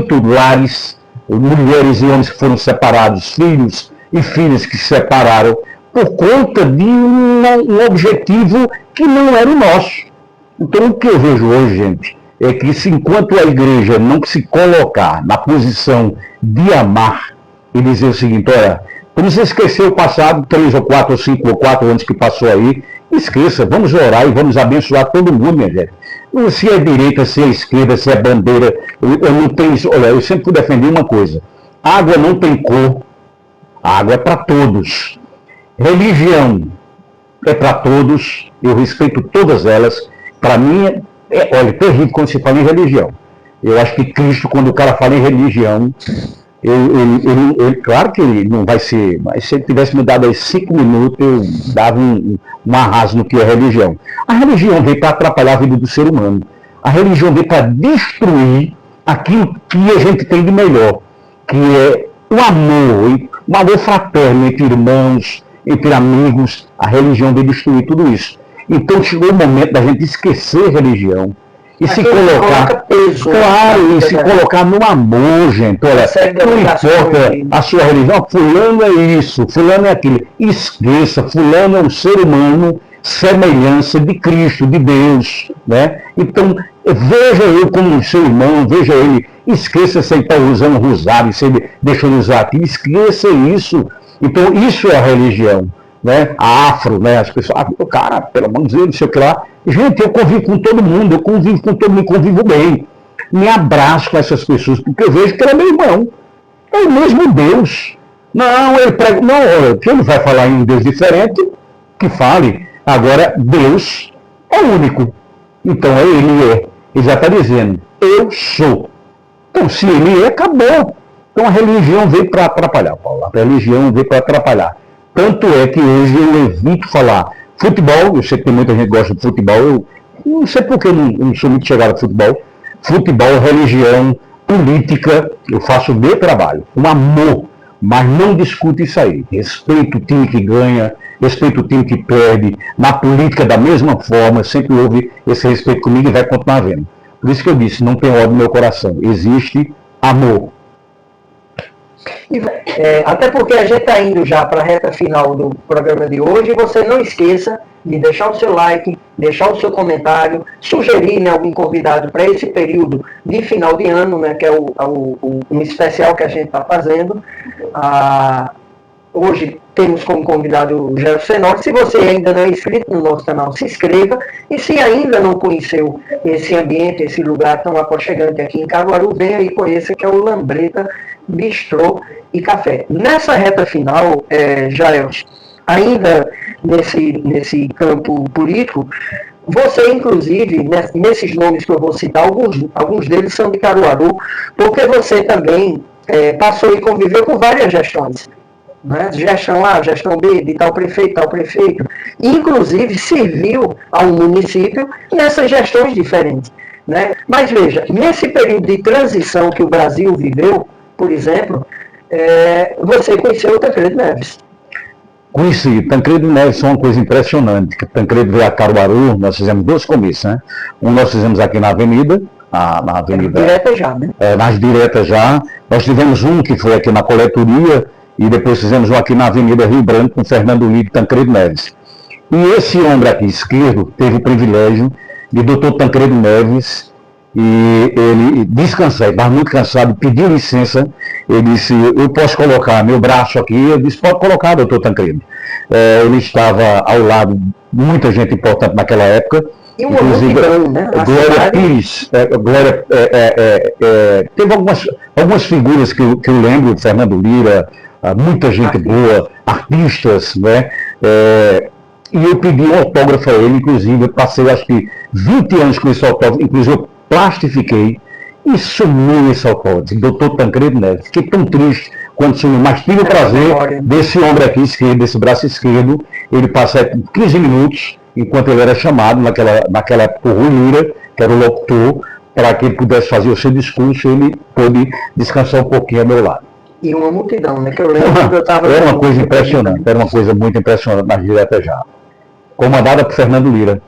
tudo, lares, mulheres e homens que foram separados, filhos e filhas que se separaram, por conta de um objetivo que não era o nosso. Então o que eu vejo hoje, gente, é que enquanto a igreja não se colocar na posição de amar e dizer o seguinte, olha, não precisa esquecer o passado, 3 ou 4 ou 5 ou 4 anos que passou aí, esqueça, vamos orar e vamos abençoar todo mundo, minha gente. Se é direita, se é esquerda, se é bandeira, eu não tenho isso. Olha, eu sempre defendi uma coisa, água não tem cor, a água é para todos. Religião é para todos, eu respeito todas elas. Para mim, olha, terrível quando se fala em religião. Eu acho que Cristo, quando o cara fala em religião, claro que ele não vai ser, mas se ele tivesse me dado aí 5 minutos, eu dava um arraso no que é religião. A religião veio para atrapalhar a vida do ser humano. A religião veio para destruir aquilo que a gente tem de melhor, que é o amor fraterno entre irmãos, entre amigos. A religião veio destruir tudo isso. Então chegou o momento da gente esquecer religião e se colocar, se colocar no amor, gente. Olha, não importa a sua religião, fulano é isso, fulano é aquilo. Esqueça, fulano é um ser humano, semelhança de Cristo, de Deus, né? Então, veja eu como um seu irmão, veja ele, esqueça se ele está usando rosário, se ele deixou de usar aqui, esqueça isso. Então, isso é a religião. Né, a afro, né, as pessoas, cara, pelo amor de Deus, não sei o que lá. Gente, eu convivo com todo mundo, convivo bem. Me abraço com essas pessoas, porque eu vejo que ele é meu irmão. É o mesmo Deus. Não, ele prega, não, que ele vai falar em um Deus diferente, que fale. Agora, Deus é único. Então, ele já está dizendo, eu sou. Então, se ele acabou. Então, a religião veio para atrapalhar, Paulo. A religião veio para atrapalhar. Tanto é que hoje eu evito falar futebol, eu sei que tem muita gente que gosta de futebol, eu não sei porque eu não sou muito chegado a futebol. Futebol, religião, política, eu faço o meu trabalho, com amor, mas não discuto isso aí. Respeito o time que ganha, respeito o time que perde, na política da mesma forma, sempre houve esse respeito comigo e vai continuar havendo. Por isso que eu disse, não tem ódio no meu coração, existe amor. Até porque a gente está indo já para a reta final do programa de hoje, e você não esqueça de deixar o seu like, deixar o seu comentário, sugerir, né, algum convidado para esse período de final de ano, né, que é um especial que a gente está fazendo. Hoje temos como convidado o Gerson Senor. Se você ainda não é inscrito no nosso canal, se inscreva. E se ainda não conheceu esse ambiente, esse lugar tão aconchegante aqui em Caruaru, venha e conheça, que é o Lambreta Bistrô e Café. Nessa reta final, Jaelson, ainda nesse campo político, você, inclusive, nesses nomes que eu vou citar, alguns deles são de Caruaru, porque você também passou e conviveu com várias gestões. Né? Gestão A, gestão B, de tal prefeito. Inclusive, serviu ao município nessas gestões diferentes. Né? Mas veja, nesse período de transição que o Brasil viveu, por exemplo, você conheceu o Tancredo Neves. Conheci. Tancredo Neves é uma coisa impressionante. Tancredo veio a Caruaru, nós fizemos 2 comícios, né? Um nós fizemos aqui na Avenida. Na Avenida direta já, né? Nas diretas já. Nós tivemos um que foi aqui na Coletoria e depois fizemos um aqui na Avenida Rio Branco com Fernando Uribe e Tancredo Neves. E esse ombro aqui esquerdo teve o privilégio de Dr. Tancredo Neves, e ele descansar, estava muito cansado, pediu licença. Ele disse: eu posso colocar meu braço aqui? Eu disse: pode colocar, doutor Tancredo. Ele estava ao lado de muita gente importante naquela época, E uma inclusive multidão, né? Glória Pires. Teve algumas figuras que eu lembro, Fernando Lira, muita gente boa, artistas, né? E eu pedi um autógrafo a ele, inclusive eu passei acho que 20 anos com esse autógrafo, inclusive eu plastifiquei e sumiu esse autógrafo, Dr. Tancredo Neves. Fiquei tão triste quando sumiu, mas tive o prazer desse ombro aqui esquerdo, desse braço esquerdo, ele passar 15 minutos, enquanto ele era chamado, naquela época, o Rui Lira, que era o locutor, para que ele pudesse fazer o seu discurso, ele pôde descansar um pouquinho ao meu lado. E uma multidão, né? Que eu lembro que eu estava... Era uma coisa impressionante, era uma coisa muito impressionante na direta já. Comandada por Fernando Lira.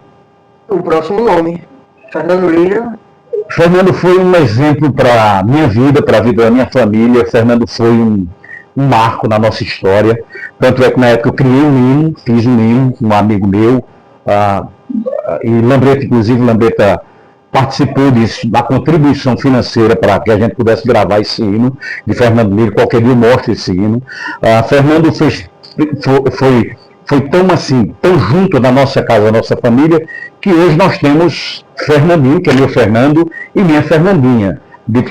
O próximo nome, Fernando Lira. Fernando foi um exemplo para a minha vida, para a vida da minha família. Fernando foi um marco na nossa história. Tanto é que na época eu criei um hino, fiz um hino com um amigo meu, e Lambreta, inclusive, Lambreta participou disso, da contribuição financeira para que a gente pudesse gravar esse hino de Fernando Lira. Qualquer dia eu mostro esse hino. Fernando foi tão assim, tão junto da nossa casa, da nossa família, que hoje nós temos Fernandinho, que é meu Fernando, e minha Fernandinha. De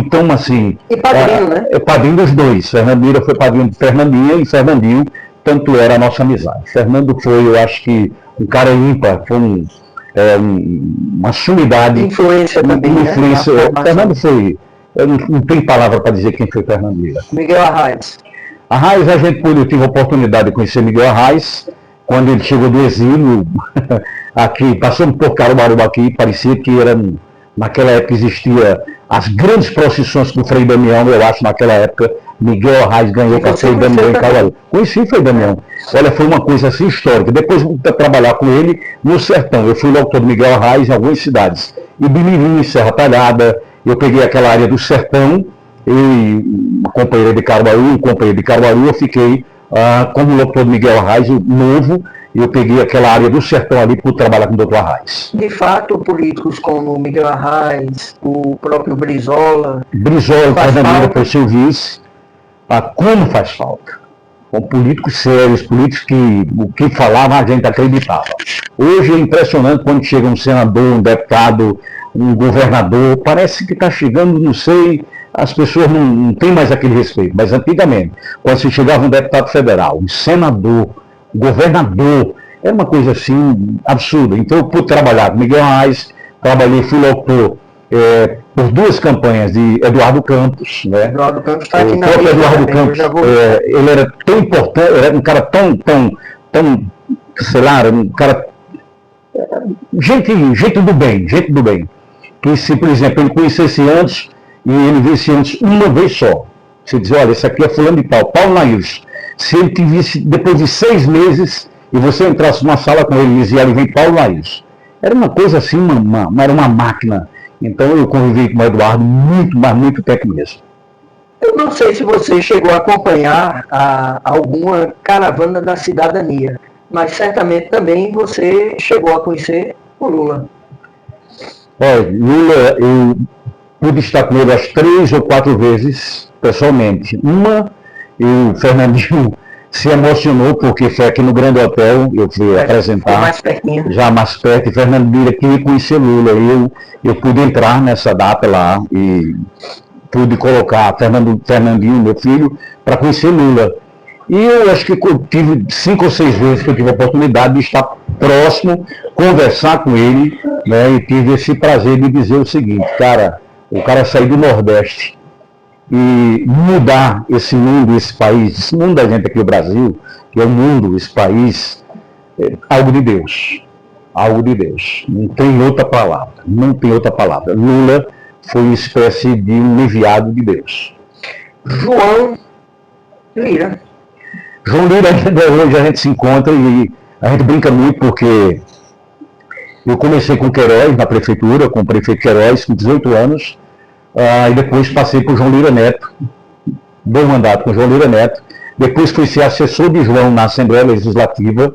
tão assim... E padrinho, né? É padrinho dos dois. Fernando Lira foi padrinho de Fernandinha, e Fernandinho, tanto era a nossa amizade. Fernando foi, eu acho que, um cara ímpar, foi uma sumidade. Influência também, né? Fernando foi... Eu não tenho palavra para dizer quem foi Fernando Lira. Miguel Arraes. Arraes, eu tive a oportunidade de conhecer Miguel Arraes, quando ele chegou do exílio, aqui, passando por Caruaru aqui, parecia que era, naquela época existia as grandes procissões com o Frei Damião, eu acho, naquela época, Miguel Arraes ganhou com o Frei Damião em Caruaru. Conheci o Frei Damião. Olha, foi uma coisa assim histórica. Depois de trabalhar com ele no sertão, eu fui locutor do Miguel Arraes em algumas cidades. E Bimirim, Serra Talhada, eu peguei aquela área do sertão, uma companheira de Caruaru, eu fiquei como locutor do Miguel Arraes, novo, eu peguei aquela área do sertão ali por trabalhar com o Dr. Arraes. De fato, políticos como Miguel Arraes, o próprio Brizola... Fernando foi seu vice, como faz falta? Com políticos sérios, políticos que o que falavam a gente acreditava. Hoje é impressionante quando chega um senador, um deputado, um governador, parece que está chegando, não sei... As pessoas não têm mais aquele respeito, mas antigamente, quando se chegava um deputado federal, um senador, um governador, era uma coisa assim absurda. Então eu pude trabalhar com Miguel Arraes, fui locutor por 2 campanhas de Eduardo Campos, né? Eduardo Campos está aqui na lista. Eduardo Campos, ele era tão importante, era um cara tão, sei lá, um cara, gente do bem, que se, por exemplo, ele conhecesse antes, e ele visse antes uma vez só. Você diz: olha, esse aqui é fulano de tal, Paulo Nails. Se ele te visse depois de 6 meses e você entrasse numa sala com ele e dizia: ali vem Paulo Nails. Era uma coisa assim, era uma máquina. Então eu convivi com o Eduardo muito tempo mesmo. Eu não sei se você chegou a acompanhar alguma caravana da cidadania, mas certamente também você chegou a conhecer o Lula. Olha, Lula, eu pude estar com ele as 3 ou 4 vezes, pessoalmente. Uma, o Fernandinho se emocionou, porque foi aqui no Grande Hotel, eu fui apresentar, mais pertinho. Já mais perto, e Fernando Lira queria conhecer Lula. Eu pude entrar nessa data lá e pude colocar Fernandinho, meu filho, para conhecer Lula. E eu acho que eu tive 5 ou 6 vezes que eu tive a oportunidade de estar próximo, conversar com ele, né, e tive esse prazer de dizer o seguinte: o cara sair do Nordeste e mudar esse mundo, esse país, esse mundo da gente aqui, o Brasil, que é o mundo, esse país, é algo de Deus. Algo de Deus. Não tem outra palavra. Lula foi uma espécie de um enviado de Deus. João Lira, ainda hoje a gente se encontra e a gente brinca muito, porque eu comecei com Queiroz na prefeitura, com o prefeito Queiroz, com 18 anos, e depois passei por João Lira Neto, bom mandato com João Lira Neto, depois fui ser assessor de João na Assembleia Legislativa,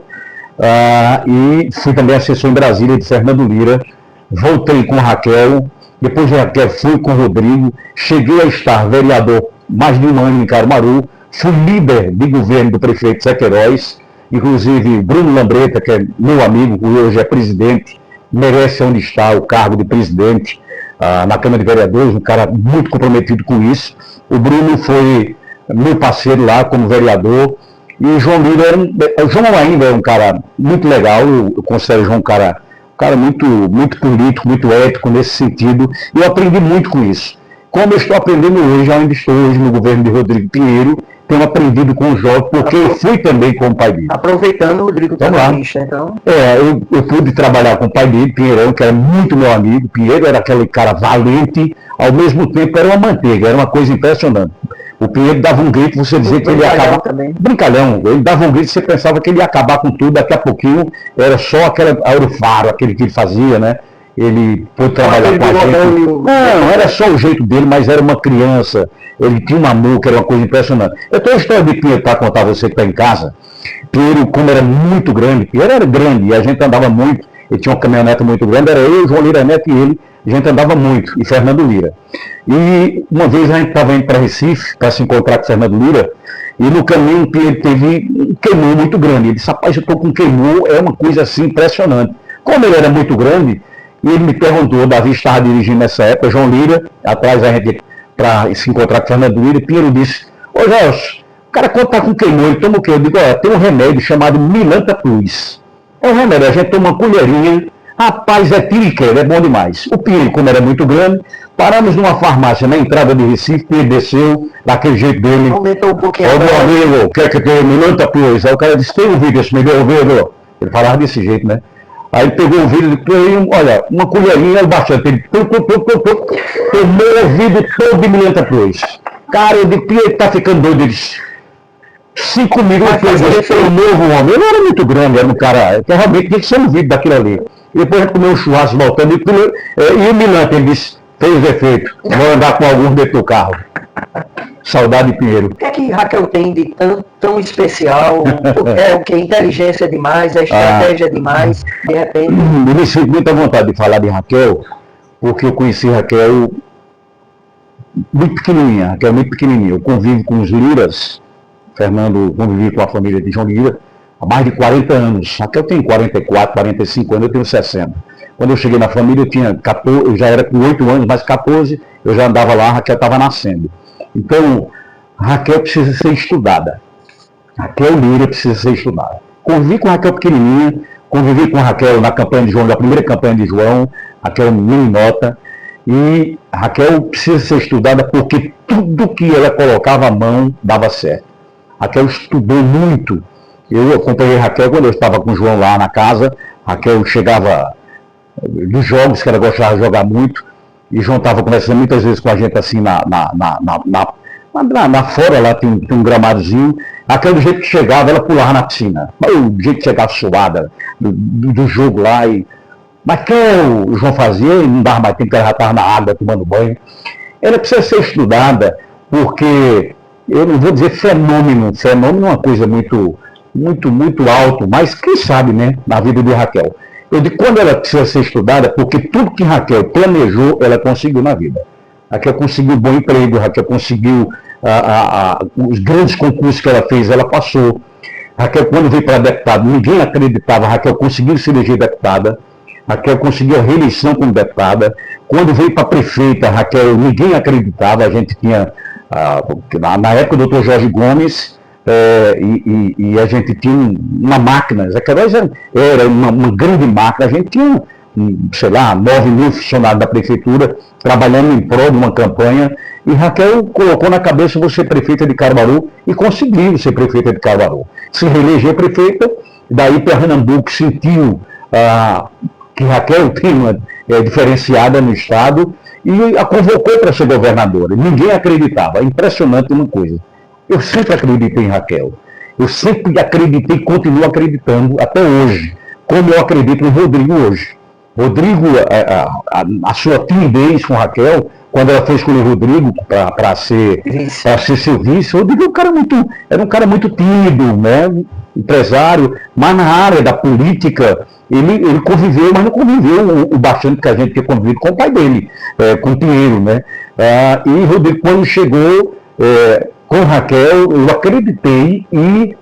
e fui também assessor em Brasília de Fernando Lira, voltei com Raquel, depois de Raquel fui com Rodrigo, cheguei a estar vereador mais de um ano em Caruaru, fui líder de governo do prefeito Zé Queiroz, inclusive Bruno Lambreta, que é meu amigo, que hoje é presidente, merece onde está o cargo de presidente na Câmara de Vereadores, um cara muito comprometido com isso. O Bruno foi meu parceiro lá como vereador, e o João Lira, o João ainda é um cara muito legal, eu considero o João um cara muito, muito político, muito ético nesse sentido, e eu aprendi muito com isso. Como eu estou aprendendo hoje, ainda estou hoje no governo de Rodrigo Pinheiro, tenho aprendido com o jovem, porque eu fui também com o pai dele. Aproveitando o Rodrigo Pinheiro, então. Eu pude trabalhar com o pai dele, Pinheirão, que era muito meu amigo. Pinheiro era aquele cara valente, ao mesmo tempo era uma manteiga, era uma coisa impressionante. O Pinheiro dava um grito, você dizia que ele ia acabar. Brincalhão, ele dava um grito, você pensava que ele ia acabar com tudo, daqui a pouquinho era só aquele aurofaro, aquele que ele fazia, né? Ele foi trabalhar com a gente. Não, era só o jeito dele, mas era uma criança. Ele tinha um amor que era uma coisa impressionante. Eu tenho uma história de Pinheiro para contar a você que está em casa. Pinheiro, como era muito grande, Pinheiro era grande e a gente andava muito. Ele tinha uma caminhonete muito grande, era eu, João Lira Neto e ele. A gente andava muito, e Fernando Lira. E uma vez a gente estava indo para Recife para se encontrar com Fernando Lira, e no caminho Pinheiro teve um queimou muito grande. Ele disse, rapaz, eu estou com queimou, é uma coisa assim impressionante. Como ele era muito grande, e ele me perguntou, Davi estava dirigindo nessa época, João Lira, atrás a gente para se encontrar com Fernando Lira, e Pinheiro disse, ô Jorge, o cara quando está com queimou, ele toma o quê? Eu digo, tem um remédio chamado Milanta Plus. É um remédio, a gente toma uma colherinha, rapaz, é tiro e queda, é bom demais. O Pinheiro, como era muito grande, paramos numa farmácia na entrada de Recife, Pinheiro desceu, daquele jeito dele. Aumentou um pouquinho. Ô meu amigo, quer que tenha Milanta Plus? Aí o cara disse, tem um vídeo, esse me deu, ele falava desse jeito, né? Aí ele pegou o vidro e disse, olha, uma colherinha bastante. Ele tomou o vidro todo de Milanta Plus. Cara, eu disse, ele tá ficando doido. Ele disse, 5 minutos depois, foi um novo homem. Ele não era muito grande, era um cara, que realmente tinha que ser um vidro daquilo ali. E depois a gente comeu um churrasco voltando, e o Milanta, ele disse, fez efeito, vou andar com alguns dentro do carro. Saudade de Pinheiro. O que é que Raquel tem de tão especial? É o que? Inteligência demais, é estratégia demais, de repente. Eu me sinto muita vontade de falar de Raquel, porque eu conheci Raquel muito pequenininha. Eu convivo com os Liras, Fernando convivi com a família de João Lira há mais de 40 anos. Raquel tem 44, 45 anos, eu tenho 60. Quando eu cheguei na família, eu tinha 14, eu já era com 8 anos, mais 14, eu já andava lá, a Raquel estava nascendo. Então, Raquel precisa ser estudada. Raquel Lira precisa ser estudada. Convivi com Raquel pequenininha, convivi com Raquel na campanha de João, na primeira campanha de João, Raquel meninota, e Raquel precisa ser estudada porque tudo que ela colocava a mão dava certo. Raquel estudou muito. Eu acompanhei Raquel quando eu estava com o João lá na casa. Raquel chegava dos jogos que ela gostava de jogar muito, e João estava conversando muitas vezes com a gente assim na fora, lá tem um gramadozinho. Raquel, do jeito que chegava, ela pulava na piscina. Do jeito que chegava suada do jogo lá. Mas que o João fazia, e não dava mais tempo, que ela já estava na água tomando banho. Ela precisa ser estudada, porque eu não vou dizer fenômeno é uma coisa muito alto, mas quem sabe, né, na vida de Raquel. Eu digo, quando ela precisa ser estudada, porque tudo que Raquel planejou, ela conseguiu na vida. Raquel conseguiu um bom emprego, Raquel conseguiu os grandes concursos que ela fez, ela passou. Raquel, quando veio para deputada, ninguém acreditava, Raquel conseguiu se eleger deputada, Raquel conseguiu a reeleição como deputada. Quando veio para prefeita, Raquel, ninguém acreditava, a gente tinha, na época do Dr. Jorge Gomes, e a gente tinha uma máquina, Zé Queiroz era uma grande máquina, a gente tinha, sei lá, 9 mil funcionários da prefeitura trabalhando em prol de uma campanha, e Raquel colocou na cabeça você ser prefeita de Caruaru e conseguiu ser prefeita de Caruaru. Se reelegeu prefeita, daí Pernambuco sentiu que Raquel tem uma diferenciada no estado e a convocou para ser governadora. Ninguém acreditava, é impressionante uma coisa. Eu sempre acreditei em Raquel. Eu sempre acreditei e continuo acreditando até hoje, como eu acredito no Rodrigo hoje. Rodrigo, a sua timidez com Raquel, quando ela foi escolher Rodrigo para ser seu vice, Rodrigo era um cara muito tímido, né? Empresário, mas na área da política ele conviveu, mas não conviveu o bastante que a gente tinha convivido com o pai dele, com o Pinheiro, né? E Rodrigo, quando chegou com Raquel, eu acreditei, e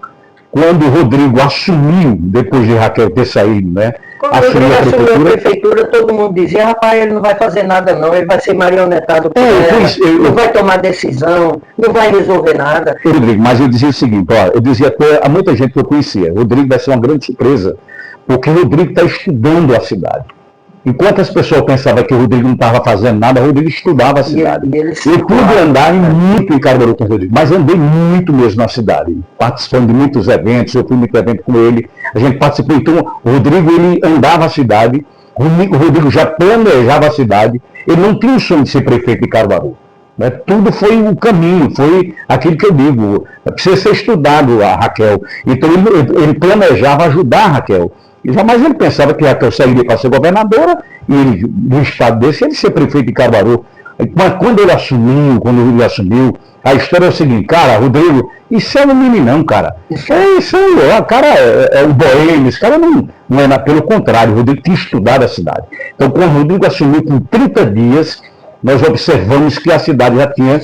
quando o Rodrigo assumiu, depois de Raquel ter saído, né? Quando assumiu a prefeitura, todo mundo dizia, rapaz, ele não vai fazer nada não, ele vai ser marionetado por ela, não vai tomar decisão, não vai resolver nada. Rodrigo, mas eu dizia o seguinte, eu dizia até a muita gente que eu conhecia, Rodrigo vai ser uma grande surpresa, porque o Rodrigo está estudando a cidade. Enquanto as pessoas pensavam que o Rodrigo não estava fazendo nada, o Rodrigo estudava a cidade. Eu pude andar muito em Caruaru com o Rodrigo, mas andei muito mesmo na cidade, participando de muitos eventos, eu fui muito evento com ele, a gente participou. Então, o Rodrigo, ele andava a cidade, o Rodrigo já planejava a cidade, ele não tinha o sonho de ser prefeito de Caruaru. Né? Tudo foi um caminho, foi aquilo que eu digo, precisa ser estudado a Raquel. Então, ele planejava ajudar a Raquel. E jamais ele pensava que Raquel sairia para ser governadora e ele, no estado desse, ele ser prefeito de Caruaru. Mas quando ele assumiu, a história é o seguinte, cara, Rodrigo, isso é um meninão, cara. O cara é um boêmio, esse cara não é nada, pelo contrário, o Rodrigo tinha estudado a cidade. Então, quando o Rodrigo assumiu com 30 dias, nós observamos que a cidade já tinha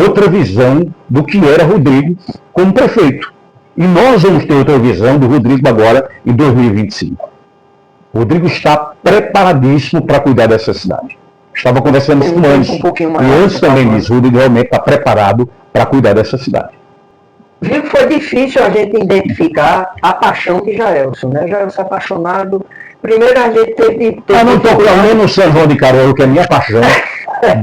outra visão do que era Rodrigo como prefeito. E nós vamos ter outra visão do Rodrigo agora em 2025. O Rodrigo está preparadíssimo para cuidar dessa cidade. Estava conversando com antes. E antes também disso, o Rodrigo realmente está preparado para cuidar dessa cidade. Viu que foi difícil a gente identificar a paixão de Jaelson, né? Jaelson apaixonado. Primeiro a gente teve... não estou falando no São João de Caruaru, que é a minha paixão.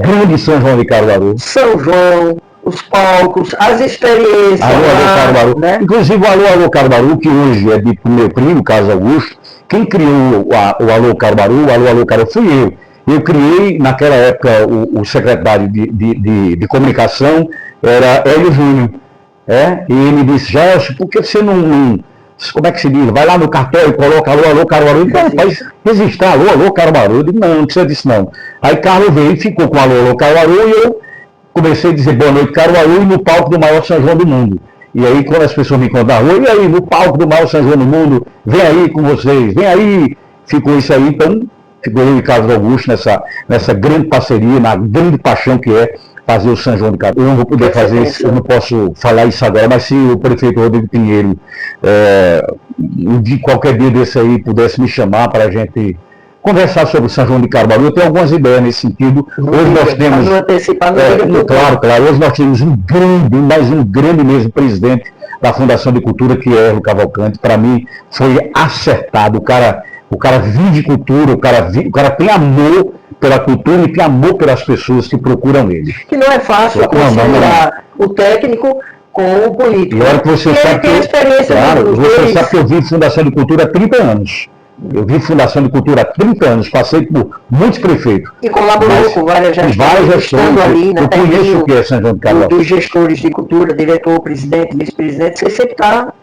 Grande São João de Caruaru. São João, os palcos, as experiências. Alô, Caruaru. Né? Inclusive o Alô Caruaru, que hoje é dito pelo meu primo, Carlos Augusto, quem criou o Alô Caruaru, o Alô Caruaru fui eu. Eu criei, naquela época, o secretário de comunicação era Hélio Júnior. E ele disse, Gelson, por que você não... Como é que se diz? Vai lá no cartório e coloca Alô Caruaru. Então, faz registrar Alô Caruaru. Eu digo, não precisa disso não. Aí Carlos veio e ficou com Alô Caruaru e eu comecei a dizer boa noite Caruaru no palco do maior São João do mundo. E aí, quando as pessoas me encontram na rua, e aí, no palco do maior São João do mundo, vem aí com vocês, vem aí. Ficou isso aí, então, ficou eu e Carlos Augusto nessa grande parceria, na grande paixão que é fazer o São João de Caruaru. Eu não vou poder fazer isso, eu não posso falar isso agora, mas se o prefeito Rodrigo Pinheiro, qualquer dia desse aí, pudesse me chamar para a gente conversar sobre o São João de Caruaru, eu tenho algumas ideias nesse sentido. Hoje nós temos, claro, hoje nós temos um grande mesmo presidente da Fundação de Cultura, que é Erlo Cavalcante. Para mim foi acertado, o cara vive cultura, o cara tem amor pela cultura e tem amor pelas pessoas que procuram ele. Que não é fácil conciliar o técnico com o político. E olha que você sabe você sabe que eu vivo Fundação de Cultura há 30 anos. Eu vi Fundação de Cultura há 30 anos, passei por muitos prefeitos. E colaborou com várias gestões, ali na eu conheço o que é São João de Caruaru. Dos gestores de cultura, diretor, presidente, vice-presidente, você sempre está...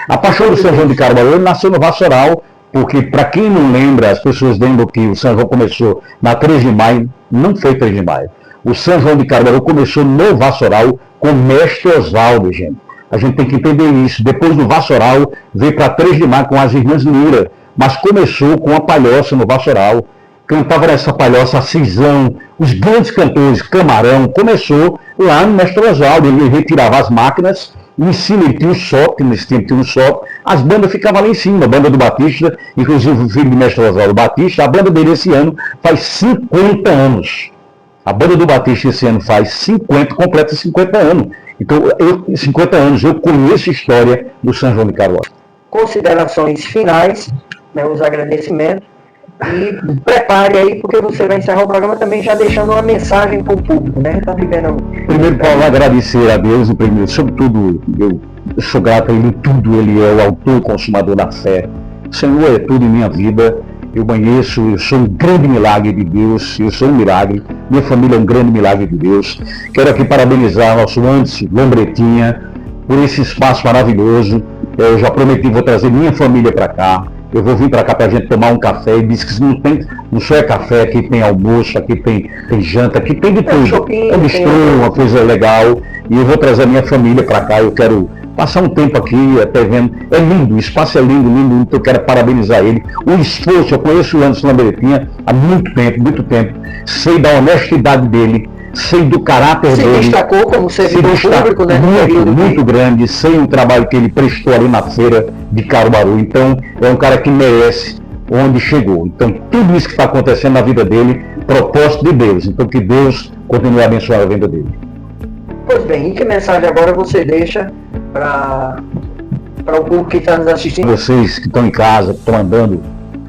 A paixão do São João de Caruaru nasceu no Vassoural, porque, para quem não lembra, as pessoas lembram que o São João começou na 3 de maio, não foi 3 de maio. O São João de Caruaru começou no Vassoural com o mestre Oswaldo, gente. A gente tem que entender isso. Depois do Vassoural, veio para 3 de maio com as irmãs Lira. Mas começou com a palhoça no Vassoural, cantava nessa palhoça a Cisão, os grandes cantores, Camarão, começou lá no mestre Oswaldo, ele retirava as máquinas, em cima ele tinha um sope, nesse tempo tinha um sope, as bandas ficavam lá em cima, a banda do Batista, inclusive o filho do mestre Oswaldo Batista, a banda dele esse ano faz 50 anos. A banda do Batista esse ano completa 50 anos. Então, 50 anos, eu conheço a história do São João de Caruaru. Considerações finais, os agradecimentos, e prepare aí, porque você vai encerrar o programa também já deixando uma mensagem para o público, né? Tá vivendo... Primeiro, Paulo, agradecer a Deus, e primeiro, sobretudo, eu sou grato a Ele em tudo, Ele é o autor e consumador da fé. O Senhor é tudo em minha vida, eu conheço, eu sou um grande milagre de Deus, eu sou um milagre, minha família é um grande milagre de Deus. Quero aqui parabenizar nosso Antes Lambretinha por esse espaço maravilhoso. Eu já prometi, vou trazer minha família para cá. eu vou vir para cá para a gente tomar um café, e disse que não só é café, aqui tem almoço, aqui tem janta, aqui tem de tudo. É bistrô, uma coisa legal, e eu vou trazer a minha família para cá, eu quero passar um tempo aqui, até vendo, é lindo, o espaço é lindo, lindo, eu quero parabenizar ele, o esforço, eu conheço o Anderson Lambretinha há muito tempo, sei da honestidade dele, sei do caráter dele. Se destacou como servidor público, né? Muito grande, sei o trabalho que ele prestou ali na feira de Caruaru, então é um cara que merece onde chegou. Então tudo isso que está acontecendo na vida dele, propósito de Deus, então que Deus continue abençoando a vida dele. Pois bem, e que mensagem agora você deixa para o público que está nos assistindo? Vocês que estão em casa, que estão andando,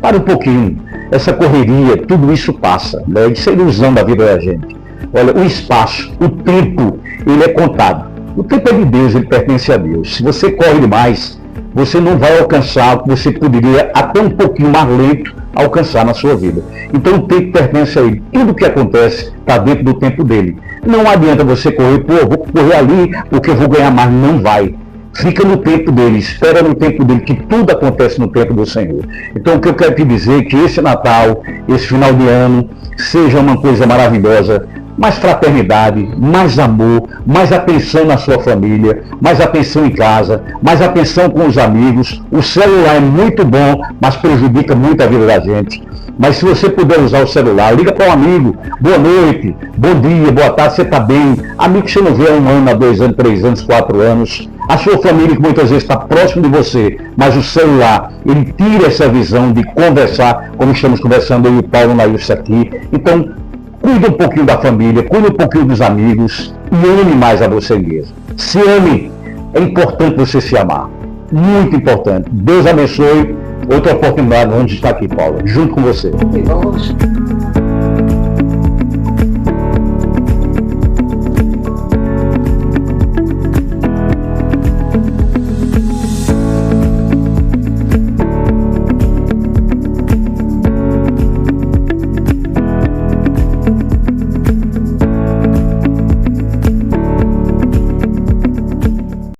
para um pouquinho, essa correria, tudo isso passa, né? Isso é ilusão da vida da gente. Olha, o espaço, o tempo, ele é contado. O tempo é de Deus, ele pertence a Deus. Se você corre demais, você não vai alcançar o que você poderia, até um pouquinho mais lento, alcançar na sua vida. Então o tempo pertence a ele. Tudo o que acontece está dentro do tempo dele. Não adianta você correr, vou correr ali porque eu vou ganhar mais. Não vai. Fica no tempo dele, espera no tempo dele, que tudo acontece no tempo do Senhor. Então o que eu quero te dizer é que esse Natal, esse final de ano, seja uma coisa maravilhosa, mais fraternidade, mais amor, mais atenção na sua família, mais atenção em casa, mais atenção com os amigos. O celular é muito bom, mas prejudica muito a vida da gente. Mas se você puder usar o celular, liga para um amigo, boa noite, bom dia, boa tarde, você está bem? Amigo que você não vê há 1 ano, há 2 anos, 3 anos, 4 anos. A sua família que muitas vezes está próximo de você, mas o celular, ele tira essa visão de conversar, como estamos conversando eu e o Paulo Nailson aqui. Então, cuide um pouquinho da família, cuide um pouquinho dos amigos e ame mais a você mesmo. Se ame, é importante você se amar. Muito importante. Deus abençoe. Outra oportunidade, vamos estar aqui, Paulo, junto com você. E vamos